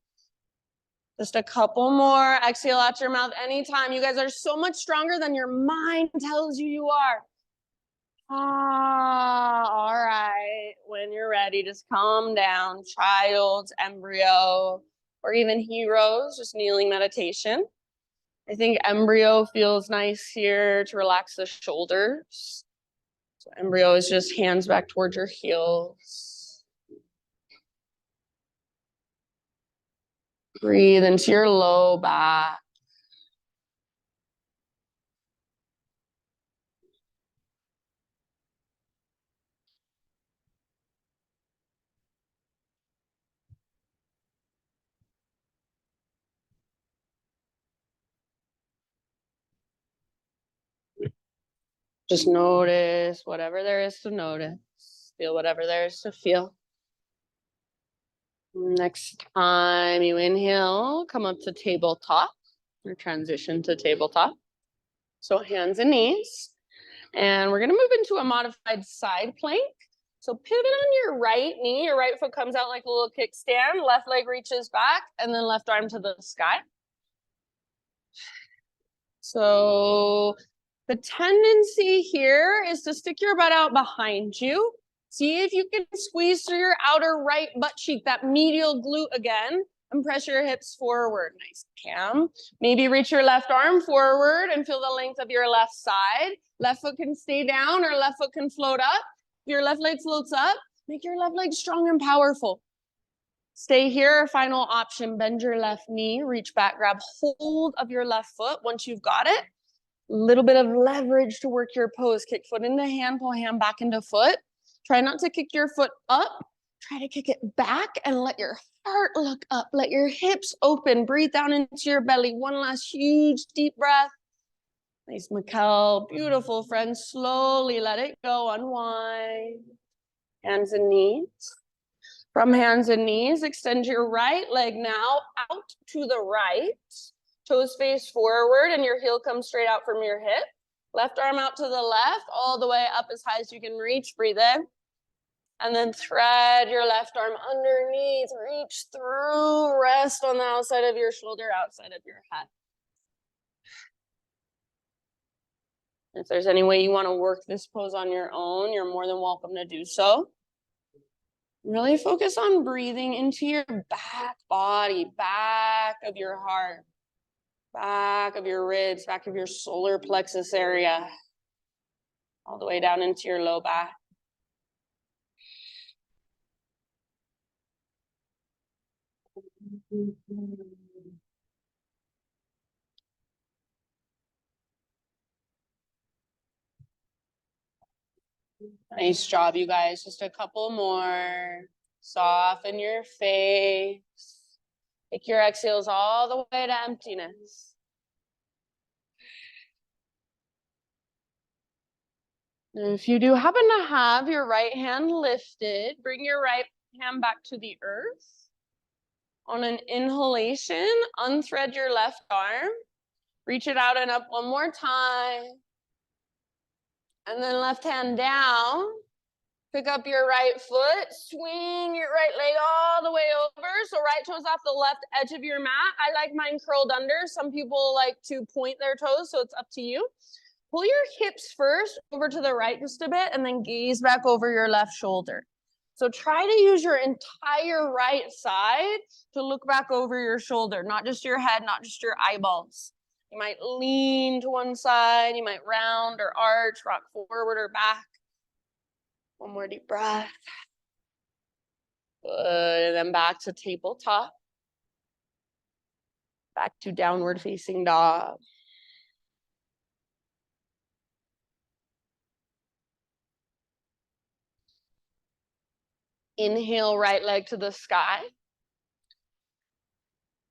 Just a couple more. Exhale out your mouth anytime. You guys are so much stronger than your mind tells you you are. All right. When you're ready, just calm down. Child, embryo, or even heroes, just kneeling meditation. I think embryo feels nice here to relax the shoulders. So embryo is just hands back towards your heels. Breathe into your low back. Just notice whatever there is to notice. Feel whatever there is to feel. Next time you inhale, come up to tabletop or transition to tabletop. So hands and knees. And we're gonna move into a modified side plank. So pivot on your right knee. Your right foot comes out like a little kickstand. Left leg reaches back and then left arm to the sky. So the tendency here is to stick your butt out behind you. See if you can squeeze through your outer right butt cheek, that medial glute again, and press your hips forward. Nice, Cam. Maybe reach your left arm forward and feel the length of your left side. Left foot can stay down or left foot can float up. If your left leg floats up, make your left leg strong and powerful. Stay here, final option, bend your left knee, reach back, grab hold of your left foot. Once you've got it, a little bit of leverage to work your pose. Kick foot into hand, pull hand back into foot. Try not to kick your foot up. Try to kick it back and let your heart look up. Let your hips open. Breathe down into your belly. One last huge deep breath. Nice, Mikkel. Beautiful, friend. Slowly let it go. Unwind. Hands and knees. From hands and knees, extend your right leg now out to the right. Toes face forward and your heel comes straight out from your hip. Left arm out to the left, all the way up as high as you can reach. Breathe in. And then thread your left arm underneath. Reach through. Rest on the outside of your shoulder, outside of your head. If there's any way you want to work this pose on your own, you're more than welcome to do so. Really focus on breathing into your back body, back of your heart, back of your ribs, back of your solar plexus area, all the way down into your low back. Nice job, you guys. Just a couple more. Soften your face. Take your exhales all the way to emptiness. And if you do happen to have your right hand lifted, bring your right hand back to the earth. On an inhalation, unthread your left arm. Reach it out and up one more time. And then left hand down. Pick up your right foot, swing your right leg all the way over. So right toes off the left edge of your mat. I like mine curled under. Some people like to point their toes, so it's up to you. Pull your hips first over to the right just a bit and then gaze back over your left shoulder. So try to use your entire right side to look back over your shoulder, not just your head, not just your eyeballs. You might lean to one side, you might round or arch, rock forward or back. One more deep breath. Good, and then back to tabletop. Back to downward facing dog. Inhale, right leg to the sky.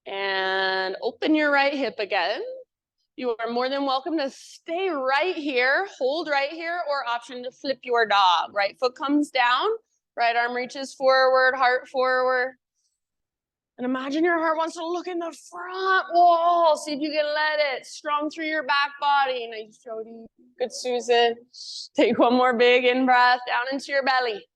And open your right hip again. You are more than welcome to stay right here, hold right here, or option to flip your dog. Right foot comes down, right arm reaches forward, heart forward. And imagine your heart wants to look in the front wall. See if you can let it strong through your back body. Nice, Jody. Good, Susan. Take one more big in-breath down into your belly.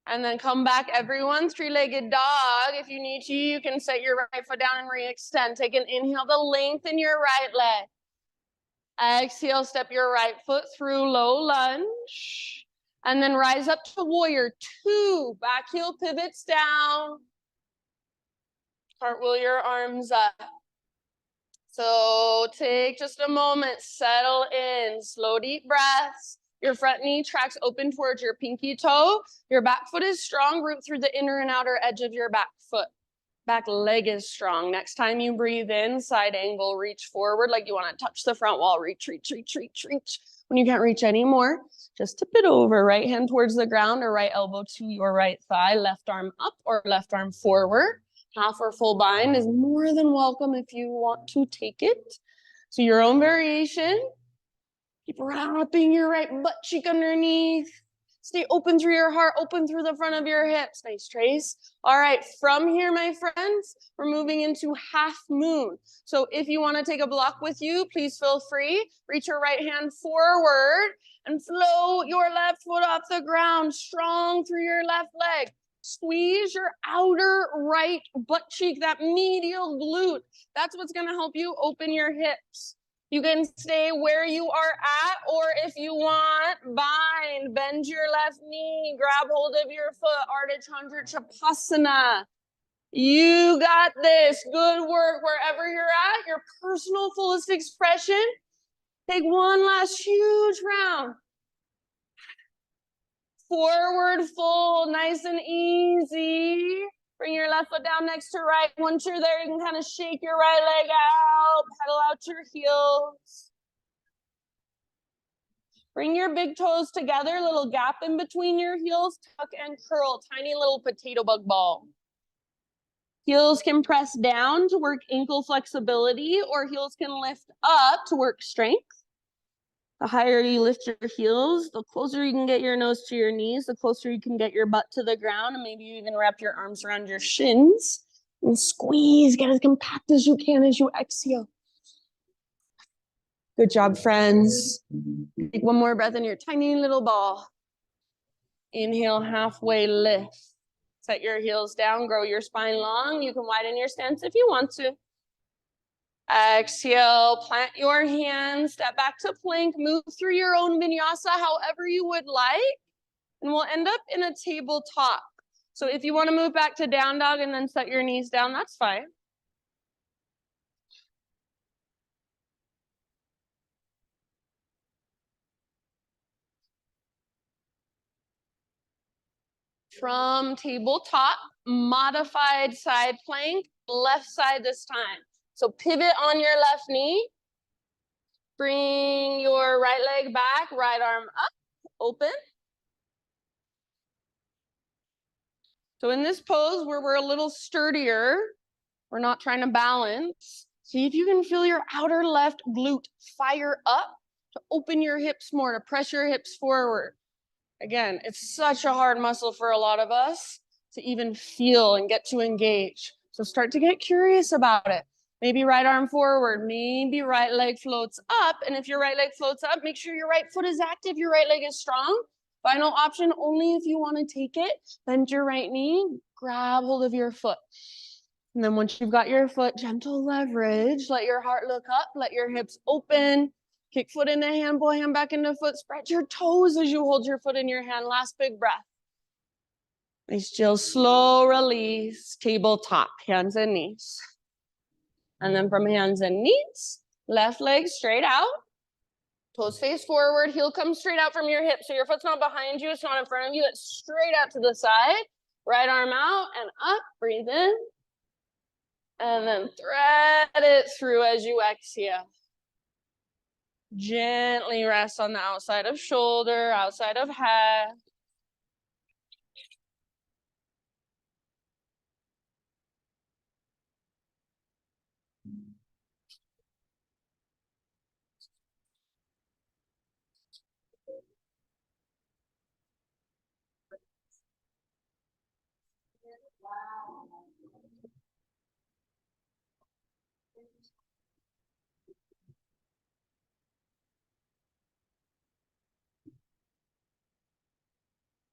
And then come back, everyone, three-legged dog. If you need to, you can set your right foot down and re-extend. Take an inhale to lengthen your right leg. Exhale, step your right foot through, low lunge. And then rise up to warrior two. Back heel pivots down. Cartwheel your arms up. So take just a moment, settle in, slow deep breaths. Your front knee tracks open towards your pinky toe. Your back foot is strong, root through the inner and outer edge of your back foot. Back leg is strong. Next time you breathe in, side angle, reach forward like you want to touch the front wall. Reach, reach, reach, reach, reach. When you can't reach anymore, just tip it over. Right hand towards the ground or right elbow to your right thigh. Left arm up or left arm forward. Half or full bind is more than welcome if you want to take it. So your own variation. Keep wrapping your right butt cheek underneath. Stay open through your heart, open through the front of your hips. Nice, Trace. All right, from here, my friends, we're moving into half moon. So if you want to take a block with you, please feel free. Reach your right hand forward and float your left foot off the ground, strong through your left leg. Squeeze your outer right butt cheek, that medial glute. That's what's gonna help you open your hips. You can stay where you are at, or if you want, bind, bend your left knee, grab hold of your foot, Ardha Chandra Chapasana. You got this. Good work wherever you're at, your personal fullest expression. Take one last huge round. Forward fold, nice and easy. Bring your left foot down next to right. Once you're there, you can kind of shake your right leg out, pedal out your heels. Bring your big toes together, little gap in between your heels, tuck and curl, tiny little potato bug ball. Heels can press down to work ankle flexibility, or heels can lift up to work strength. The higher you lift your heels, the closer you can get your nose to your knees, the closer you can get your butt to the ground, and maybe you even wrap your arms around your shins and squeeze, get as compact as you can as you exhale. Good job, friends. Take one more breath in your tiny little ball. Inhale, halfway lift. Set your heels down, grow your spine long. You can widen your stance if you want to. Exhale, plant your hands, step back to plank, move through your own vinyasa however you would like, and we'll end up in a tabletop. So if you want to move back to down dog and then set your knees down, that's fine. From tabletop, modified side plank, left side this time. So pivot on your left knee. Bring your right leg back, right arm up, open. So in this pose where we're a little sturdier, we're not trying to balance. See if you can feel your outer left glute fire up to open your hips more, to press your hips forward. Again, it's such a hard muscle for a lot of us to even feel and get to engage. So start to get curious about it. Maybe right arm forward, maybe right leg floats up. And if your right leg floats up, make sure your right foot is active, your right leg is strong. Final option, only if you want to take it, bend your right knee, grab hold of your foot. And then once you've got your foot, gentle leverage, let your heart look up, let your hips open, kick foot into hand, pull hand back into foot, spread your toes as you hold your foot in your hand. Last big breath. Nice, chill, slow release, tabletop, hands and knees. And then from hands and knees, left leg straight out, toes face forward, heel comes straight out from your hip. So your foot's not behind you, it's not in front of you, it's straight out to the side. Right arm out and up, breathe in. And then thread it through as you exhale. Gently rest on the outside of shoulder, outside of head.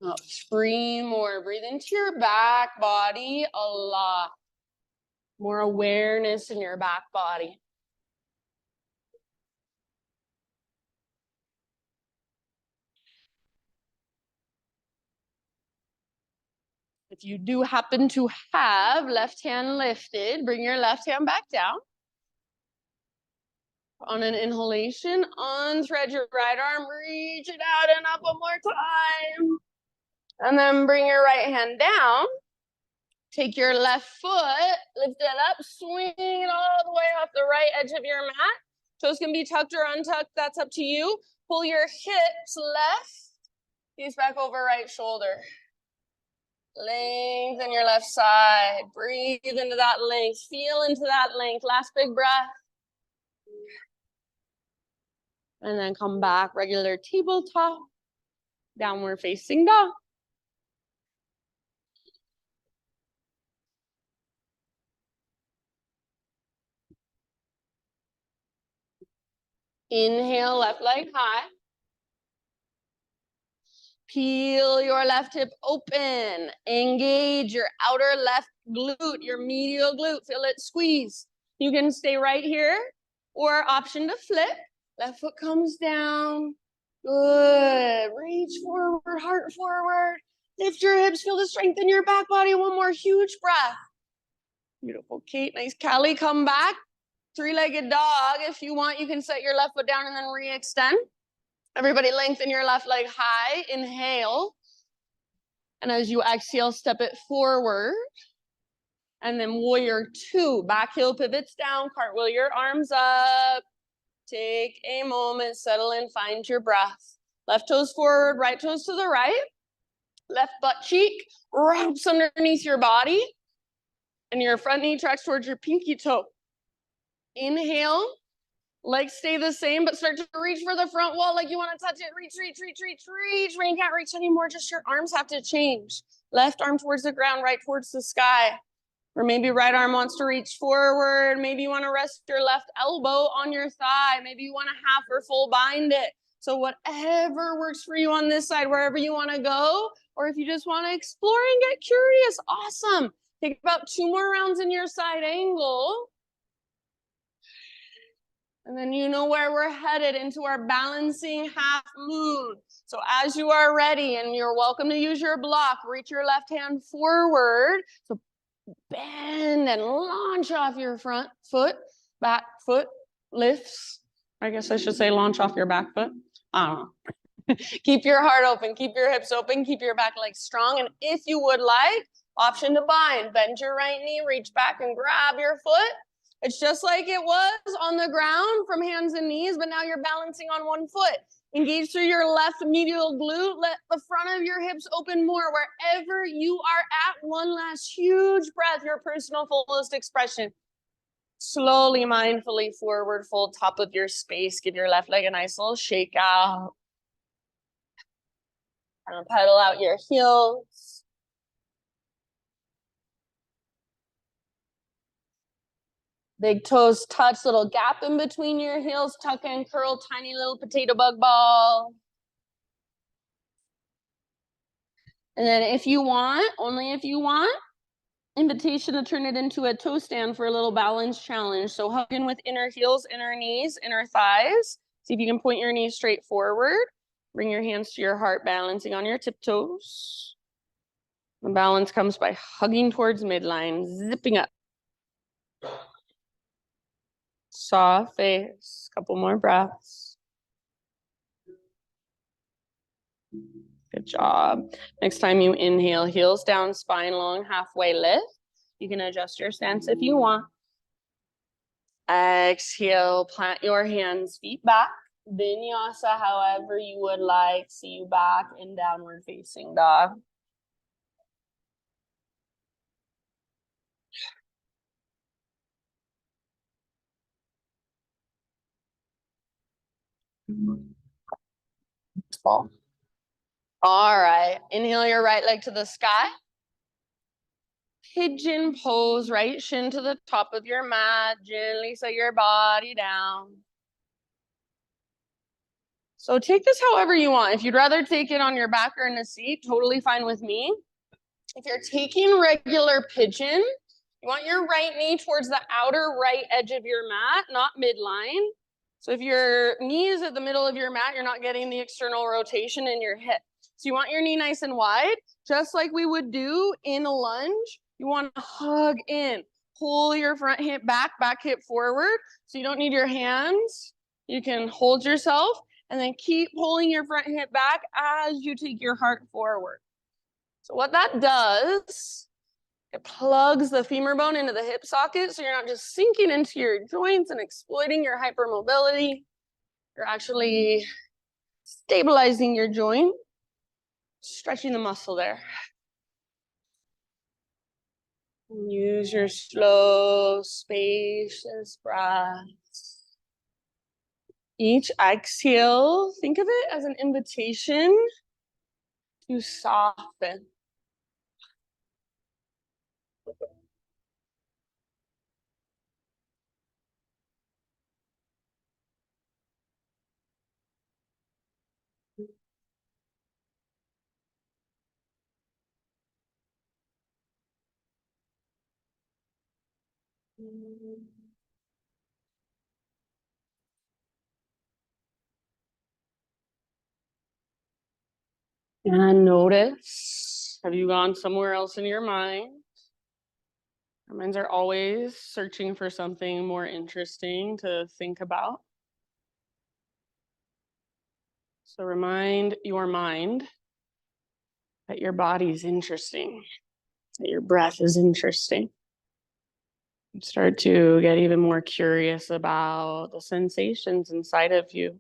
Oh, 3 more. Breathe into your back body a lot. More awareness in your back body. If you do happen to have left hand lifted, bring your left hand back down. On an inhalation, unthread your right arm, reach it out and up one more time. And then bring your right hand down. Take your left foot, lift it up, swing it all the way off the right edge of your mat. Toes can be tucked or untucked, that's up to you. Pull your hips left, gaze back over right shoulder. Lengthen your left side. Breathe into that length. Feel into that length. Last big breath. And then come back, regular tabletop, downward facing dog. Inhale, left leg high. Peel your left hip open. Engage your outer left glute, your medial glute. Feel it squeeze. You can stay right here or option to flip. Left foot comes down. Good. Reach forward, heart forward. Lift your hips. Feel the strength in your back body. One more huge breath. Beautiful, Kate. Nice. Callie, come back. Three-legged dog. If you want, you can set your left foot down and then re-extend. Everybody lengthen your left leg high. Inhale. And as you exhale, step it forward. And then warrior two. Back heel pivots down. Cartwheel your arms up. Take a moment. Settle in. Find your breath. Left toes forward. Right toes to the right. Left butt cheek wraps underneath your body. And your front knee tracks towards your pinky toe. Inhale. Legs stay the same, but start to reach for the front wall like you want to touch it. Reach, reach, reach, reach, reach. Rain can't reach anymore. Just your arms have to change. Left arm towards the ground, right towards the sky. Or maybe right arm wants to reach forward. Maybe you want to rest your left elbow on your thigh. Maybe you want to half or full bind it. So whatever works for you on this side, wherever you want to go, or if you just want to explore and get curious, awesome. Take about 2 more rounds in your side angle. And then you know where we're headed, into our balancing half moon. So as you are ready, and you're welcome to use your block, reach your left hand forward. So bend and launch off your front foot, back foot lifts. I guess I should say launch off your back foot. I don't know. Keep your heart open, keep your hips open, keep your back legs strong. And if you would like, option to bind. Bend your right knee, reach back and grab your foot. It's just like it was on the ground from hands and knees, but now you're balancing on one foot. Engage through your left medial glute. Let the front of your hips open more. Wherever you are at, one last huge breath, your personal fullest expression. Slowly, mindfully forward fold, top of your space. Give your left leg a nice little shake out. And pedal out your heels. Big toes touch, little gap in between your heels. Tuck and curl, tiny little potato bug ball. And then if you want, only if you want, invitation to turn it into a toe stand for a little balance challenge. So hug in with inner heels, inner knees, inner thighs. See if you can point your knees straight forward. Bring your hands to your heart, balancing on your tiptoes. The balance comes by hugging towards midline, zipping up. Soft face, couple more breaths. Good job. Next time you inhale, heels down, spine long, halfway lift. You can adjust your stance if you want. Exhale, plant your hands, feet back. Vinyasa, however you would like. See you back in downward facing dog. Fall. All right, inhale your right leg to the sky. Pigeon pose, right shin to the top of your mat. Gently set your body down. So take this however you want. If you'd rather take it on your back or in a seat, totally fine with me. If you're taking regular pigeon, you want your right knee towards the outer right edge of your mat, not midline. So if your knee is at the middle of your mat, you're not getting the external rotation in your hip. So you want your knee nice and wide, just like we would do in a lunge. You want to hug in, pull your front hip back, back hip forward. So you don't need your hands. You can hold yourself and then keep pulling your front hip back as you take your heart forward. So what that does, it plugs the femur bone into the hip socket, so you're not just sinking into your joints and exploiting your hypermobility. You're actually stabilizing your joint, stretching the muscle there. Use your slow, spacious breaths. Each exhale, think of it as an invitation to soften. And notice, have you gone somewhere else in your mind? Our minds are always searching for something more interesting to think about. So remind your mind that your body is interesting, that your breath is interesting. Start to get even more curious about the sensations inside of you.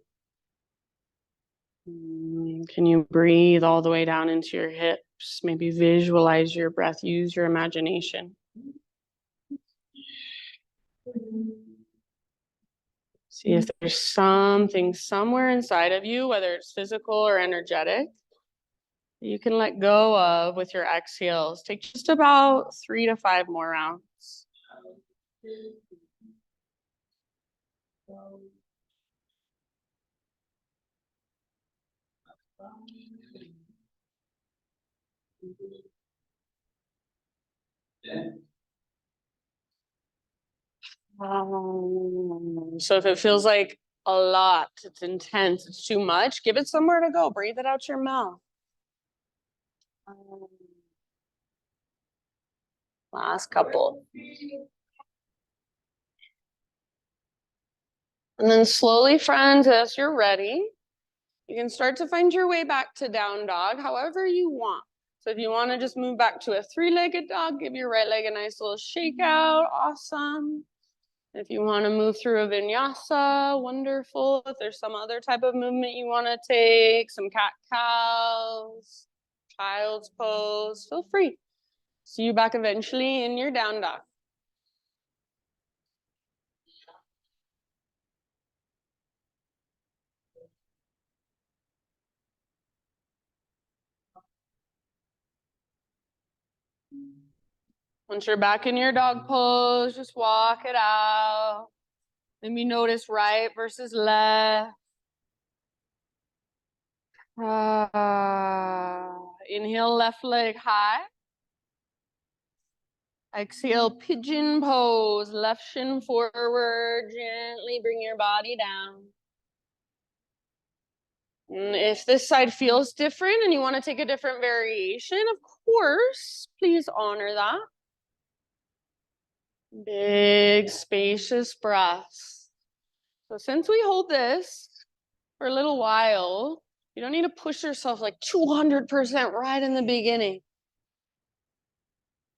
Can you breathe all the way down into your hips? Maybe visualize your breath, use your imagination. See if there's something somewhere inside of you, whether it's physical or energetic, that you can let go of with your exhales. Take just about 3 to 5 more rounds. So if it feels like a lot, it's intense, it's too much, give it somewhere to go. Breathe it out your mouth. Last couple. And then slowly, friends, as you're ready, you can start to find your way back to down dog, however you want. So if you want to just move back to a 3-legged dog, give your right leg a nice little shake out. Awesome. If you want to move through a vinyasa, wonderful. If there's some other type of movement you want to take, some cat-cows, child's pose, feel free. See you back eventually in your down dog. Once you're back in your dog pose, just walk it out. Maybe notice right versus left. Inhale, left leg high. Exhale, pigeon pose. Left shin forward. Gently bring your body down. And if this side feels different and you want to take a different variation, of course, please honor that. Big, spacious breaths. So since we hold this for a little while, you don't need to push yourself like 200% right in the beginning.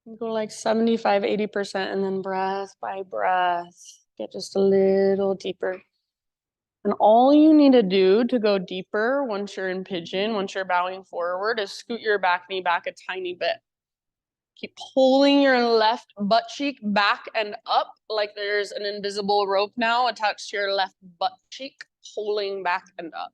You go like 75, 80%, and then breath by breath, get just a little deeper. And all you need to do to go deeper once you're in pigeon, once you're bowing forward, is scoot your back knee back a tiny bit. Keep pulling your left butt cheek back and up like there's an invisible rope now attached to your left butt cheek, pulling back and up.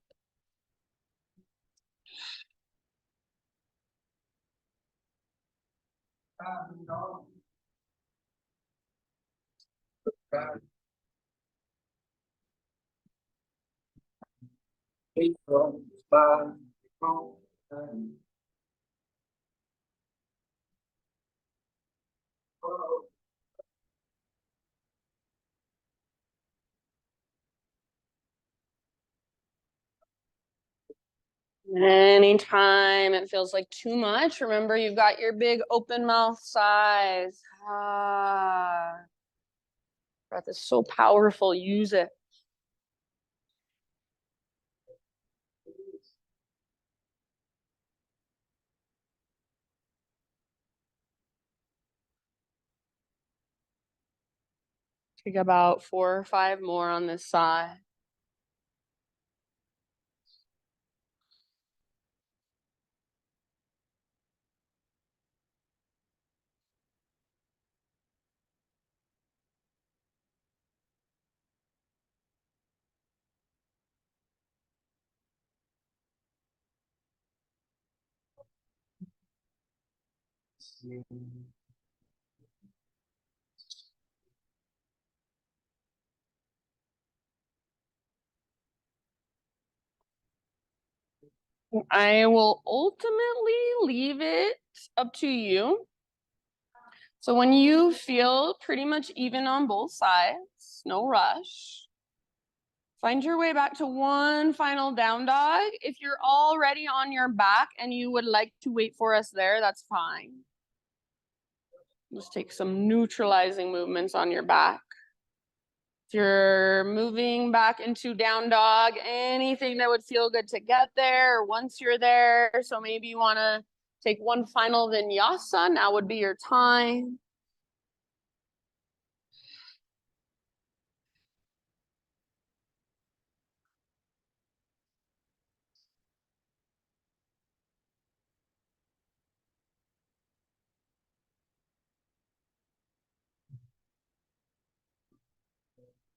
Anytime it feels like too much, remember you've got your big open mouth size. Breath is so powerful. Use it. Take about 4 or 5 more on this side. I will ultimately leave it up to you So when you feel pretty much even on both sides, no rush, find your way back to one final down dog. If you're already on your back and you would like to wait for us there, that's fine. Just take some neutralizing movements on your back. If you're moving back into down dog, anything that would feel good to get there once you're there. So maybe you want to take one final vinyasa. Now would be your time.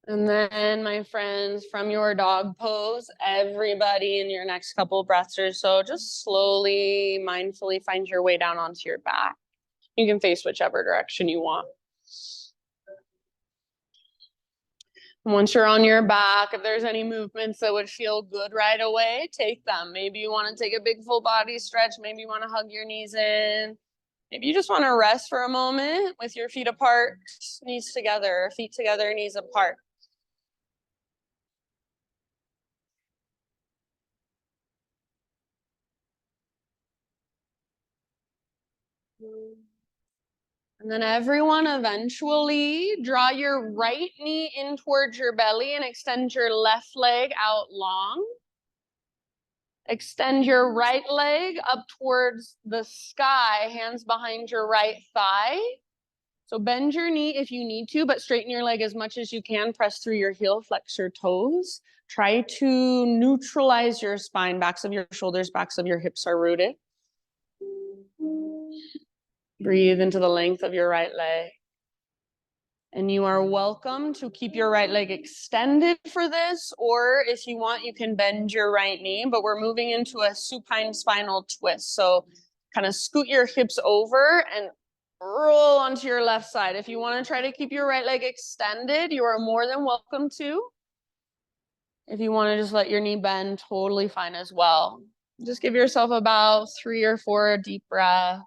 And then, my friends, from your dog pose, everybody in your next couple breaths or so, just slowly, mindfully find your way down onto your back. You can face whichever direction you want. And once you're on your back, if there's any movements that would feel good right away, take them. Maybe you want to take a big full body stretch. Maybe you want to hug your knees in. Maybe you just want to rest for a moment with your feet apart, knees together, feet together, knees apart. And then everyone eventually draw your right knee in towards your belly and extend your left leg out long. Extend your right leg up towards the sky, hands behind your right thigh. So bend your knee if you need to, but straighten your leg as much as you can. Press through your heel, flex your toes. Try to neutralize your spine. Backs of your shoulders, backs of your hips are rooted. Breathe into the length of your right leg. And you are welcome to keep your right leg extended for this, or if you want, you can bend your right knee, but we're moving into a supine spinal twist. So kind of scoot your hips over and roll onto your left side. If you want to try to keep your right leg extended, you are more than welcome to. If you want to just let your knee bend, totally fine as well. Just give yourself about 3 or 4 deep breaths.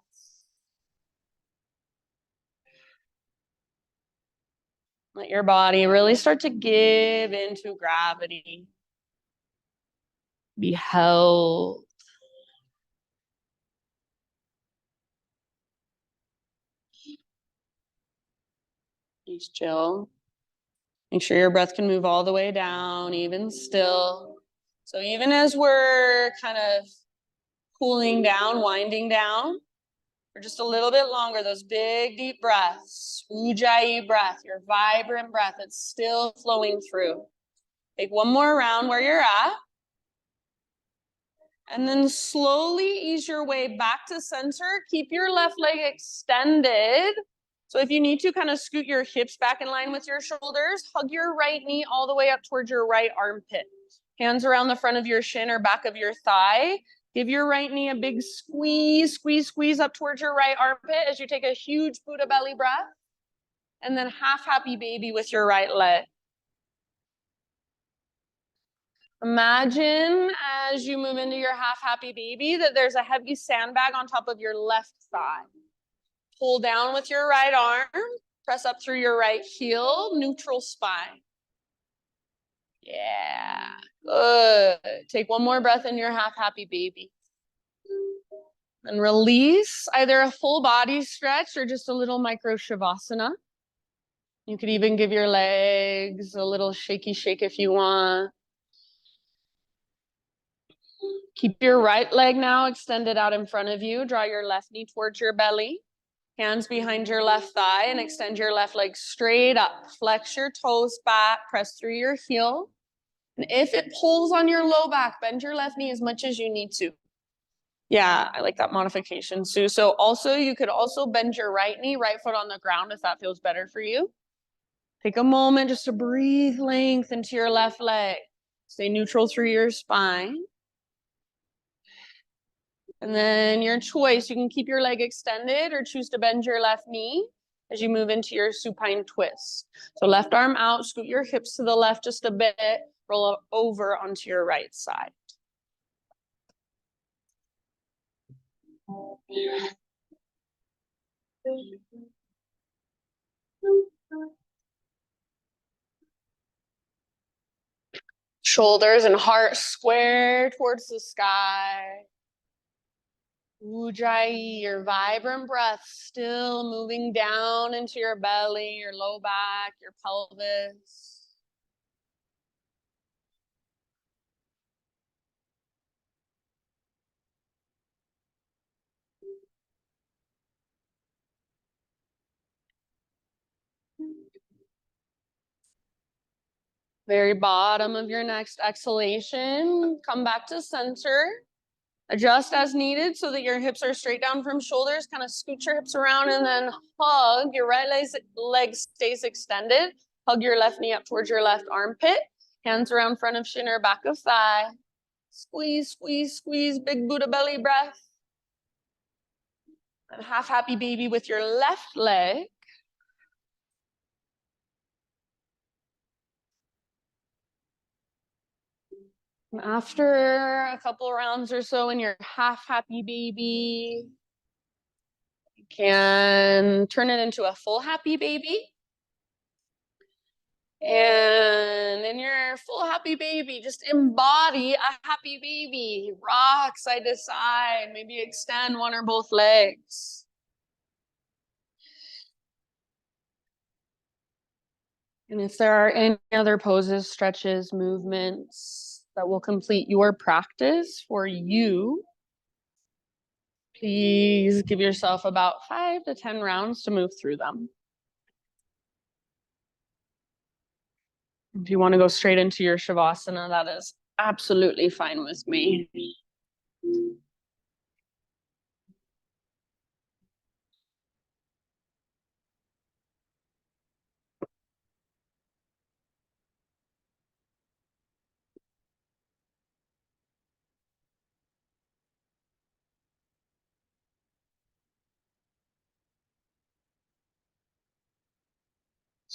Let your body really start to give into gravity. Be held. Just chill. Make sure your breath can move all the way down, even still. So even as we're kind of cooling down, winding down, for just a little bit longer, those big deep breaths, ujjayi breath, your vibrant breath, it's still flowing through. Take one more round where you're at. And then slowly ease your way back to center. Keep your left leg extended. So if you need to, kind of scoot your hips back in line with your shoulders. Hug your right knee all the way up towards your right armpit. Hands around the front of your shin or back of your thigh. Give your right knee a big squeeze, squeeze, squeeze up towards your right armpit as you take a huge Buddha belly breath. And then half happy baby with your right leg. Imagine as you move into your half happy baby that there's a heavy sandbag on top of your left thigh. Pull down with your right arm, press up through your right heel, neutral spine. Yeah, good. Take one more breath in your half happy baby. And release either a full body stretch or just a little micro shavasana. You could even give your legs a little shaky shake if you want. Keep your right leg now extended out in front of you. Draw your left knee towards your belly. Hands behind your left thigh and extend your left leg straight up. Flex your toes back, press through your heel. And if it pulls on your low back, bend your left knee as much as you need to. Yeah, I like that modification, Sue. So also, you could also bend your right knee, right foot on the ground if that feels better for you. Take a moment just to breathe length into your left leg. Stay neutral through your spine. And then your choice, you can keep your leg extended or choose to bend your left knee as you move into your supine twist. So left arm out, scoot your hips to the left just a bit, roll over onto your right side. Shoulders and heart square towards the sky. Ujjayi, your vibrant breath still moving down into your belly, your low back, your pelvis. Very bottom of your next exhalation, come back to center. Adjust as needed so that your hips are straight down from shoulders. Kind of scoot your hips around and then hug. Your right leg stays extended. Hug your left knee up towards your left armpit. Hands around front of shin or back of thigh. Squeeze, squeeze, squeeze. Big Buddha belly breath. And half happy baby with your left leg. And after a couple rounds or so in your half happy baby, you can turn it into a full happy baby. And in your full happy baby, just embody a happy baby. Rock side to side, maybe extend one or both legs. And if there are any other poses, stretches, movements that will complete your practice for you, please give yourself about 5 to 10 rounds to move through them. If you want to go straight into your Shavasana, that is absolutely fine with me.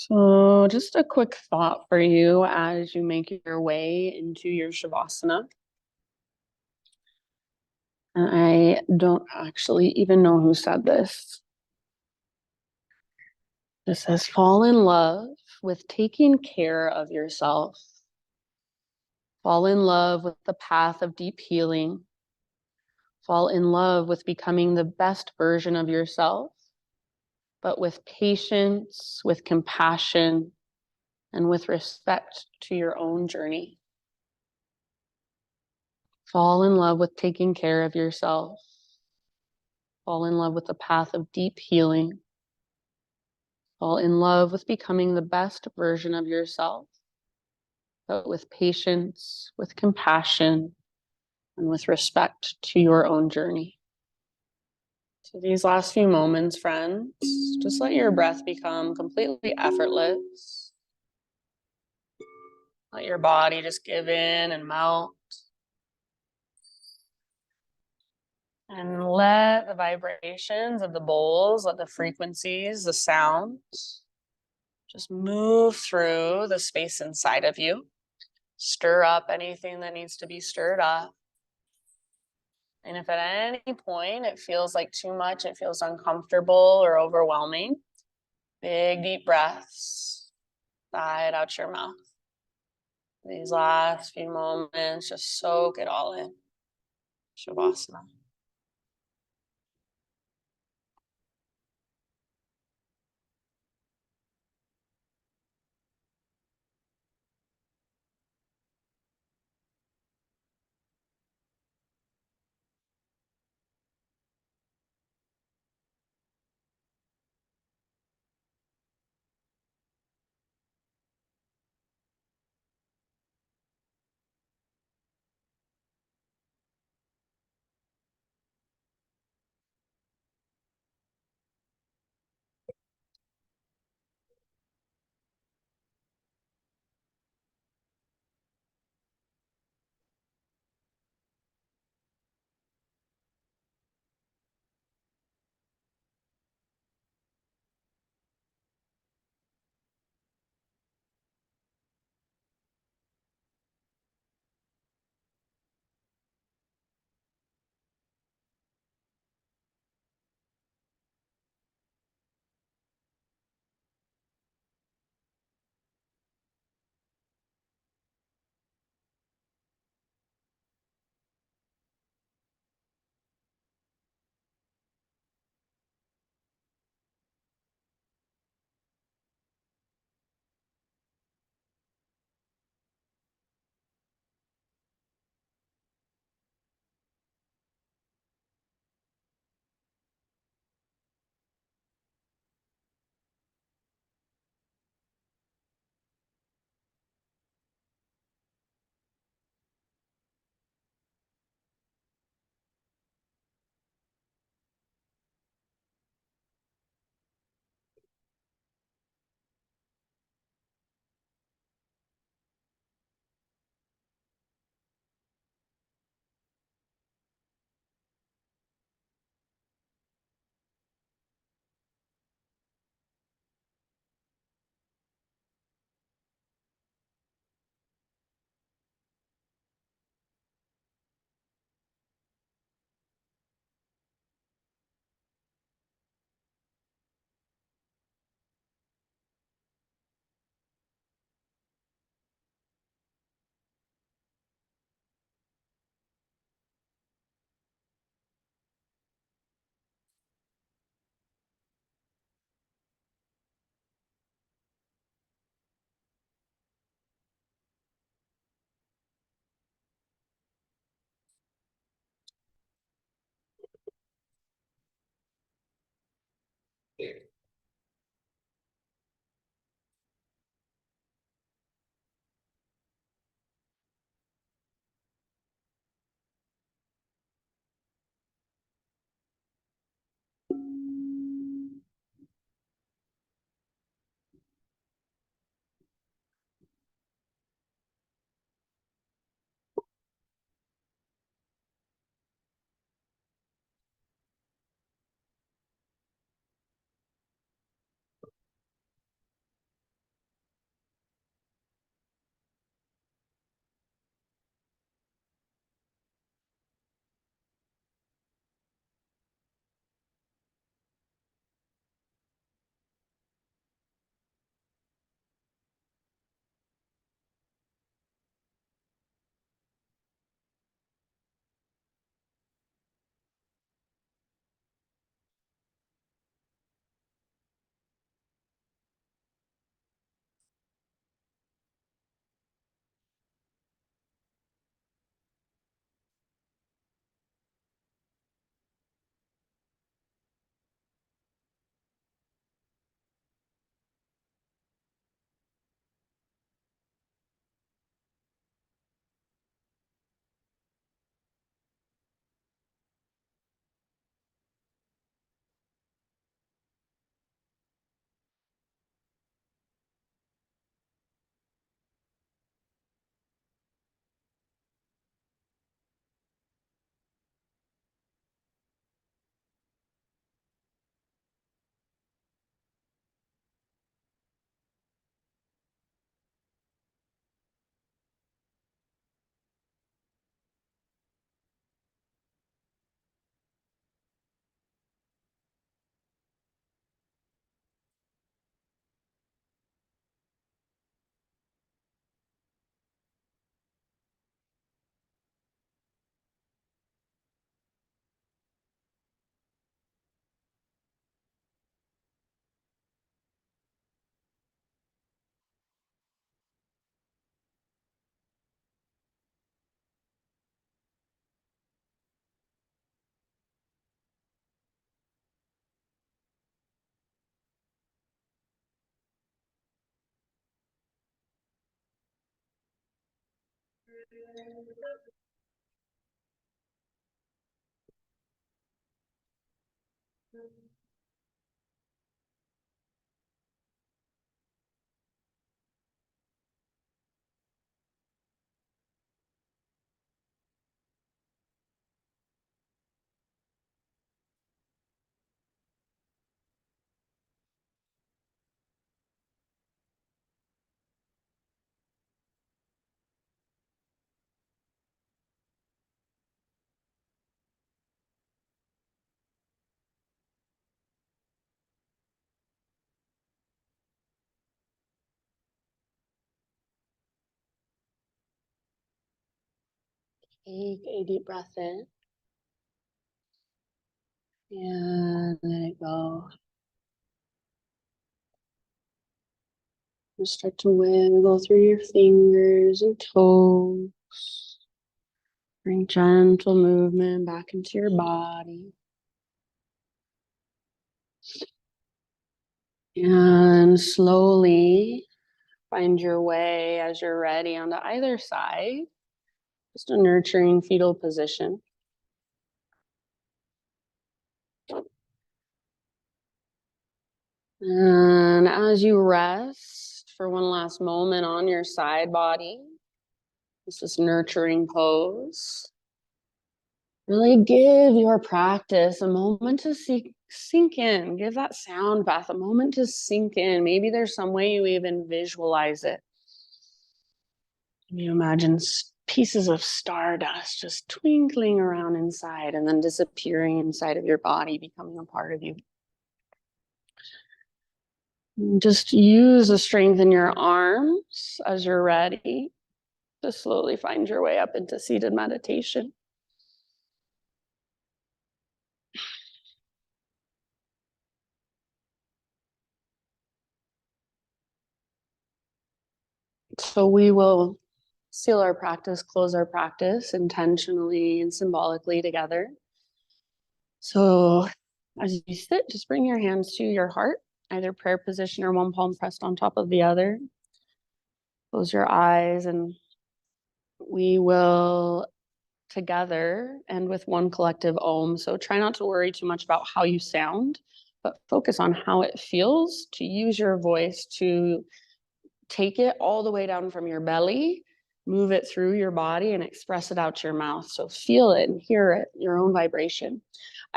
So just a quick thought for you as you make your way into your Shavasana. And I don't actually even know who said this. It says, fall in love with taking care of yourself. Fall in love with the path of deep healing. Fall in love with becoming the best version of yourself, but with patience, with compassion, and with respect to your own journey. Fall in love with taking care of yourself. Fall in love with the path of deep healing. Fall in love with becoming the best version of yourself, but with patience, with compassion, and with respect to your own journey. So these last few moments, friends, just let your breath become completely effortless. Let your body just give in and melt. And let the vibrations of the bowls, let the frequencies, the sounds, just move through the space inside of you. Stir up anything that needs to be stirred up. And if at any point it feels like too much, it feels uncomfortable or overwhelming, big deep breaths, sigh it out your mouth. These last few moments, just soak it all in. Shavasana. Take a deep breath in and let it go. Just start to wiggle through your fingers and toes. Bring gentle movement back into your body. And slowly find your way as you're ready onto either side. Just a nurturing fetal position. And as you rest for one last moment on your side body, this nurturing pose. Really give your practice a moment to sink in. Give that sound bath a moment to sink in. Maybe there's some way you even visualize it. You imagine pieces of stardust just twinkling around inside and then disappearing inside of your body, becoming a part of you. Just use the strength in your arms as you're ready to slowly find your way up into seated meditation. So we will seal our practice, close our practice intentionally and symbolically together. So as you sit, just bring your hands to your heart, either prayer position or one palm pressed on top of the other. Close your eyes and we will together end with one collective Om. So try not to worry too much about how you sound, but focus on how it feels to use your voice to take it all the way down from your belly, move it through your body and express it out your mouth. So feel it and hear it, your own vibration.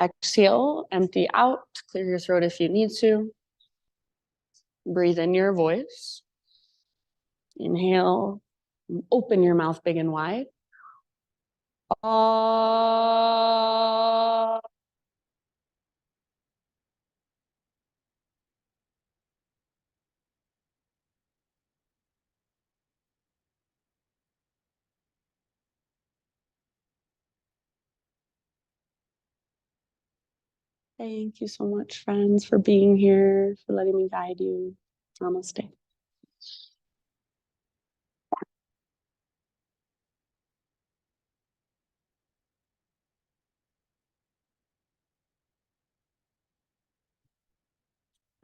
Exhale, empty out, clear your throat if you need to. Breathe in your voice. Inhale, open your mouth big and wide. Ah. Thank you so much, friends, for being here, for letting me guide you. Namaste.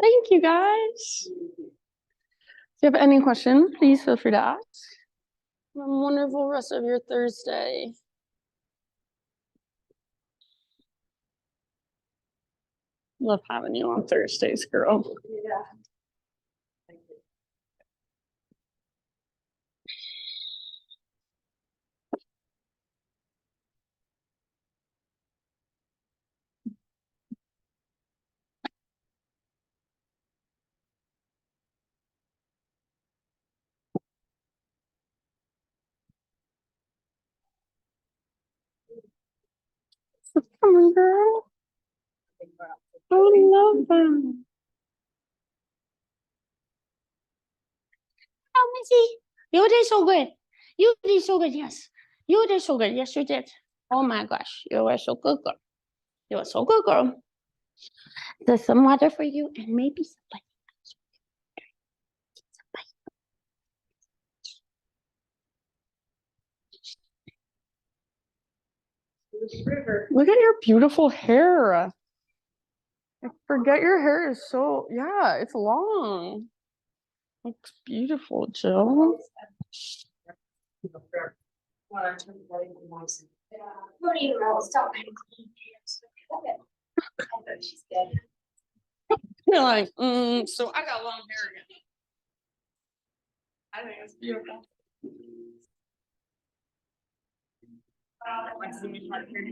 Thank you, guys. If you have any questions, please feel free to ask. Have a wonderful rest of your Thursday. Love having you on Thursdays, girl. Yeah. Thank you. Come on, girl. I love them. Oh, Missy, you did so good. You did so good, yes. You did so good. Yes, you did. Oh my gosh, you were so good, girl. You were so good, girl. There's some water for you and maybe some. Look at your beautiful hair. I forget your hair is so, yeah, it's long. Looks beautiful, Jill. Don't even know, stop. She's dead. You're like, so I got long hair again. I think it's beautiful. Like, see me part here.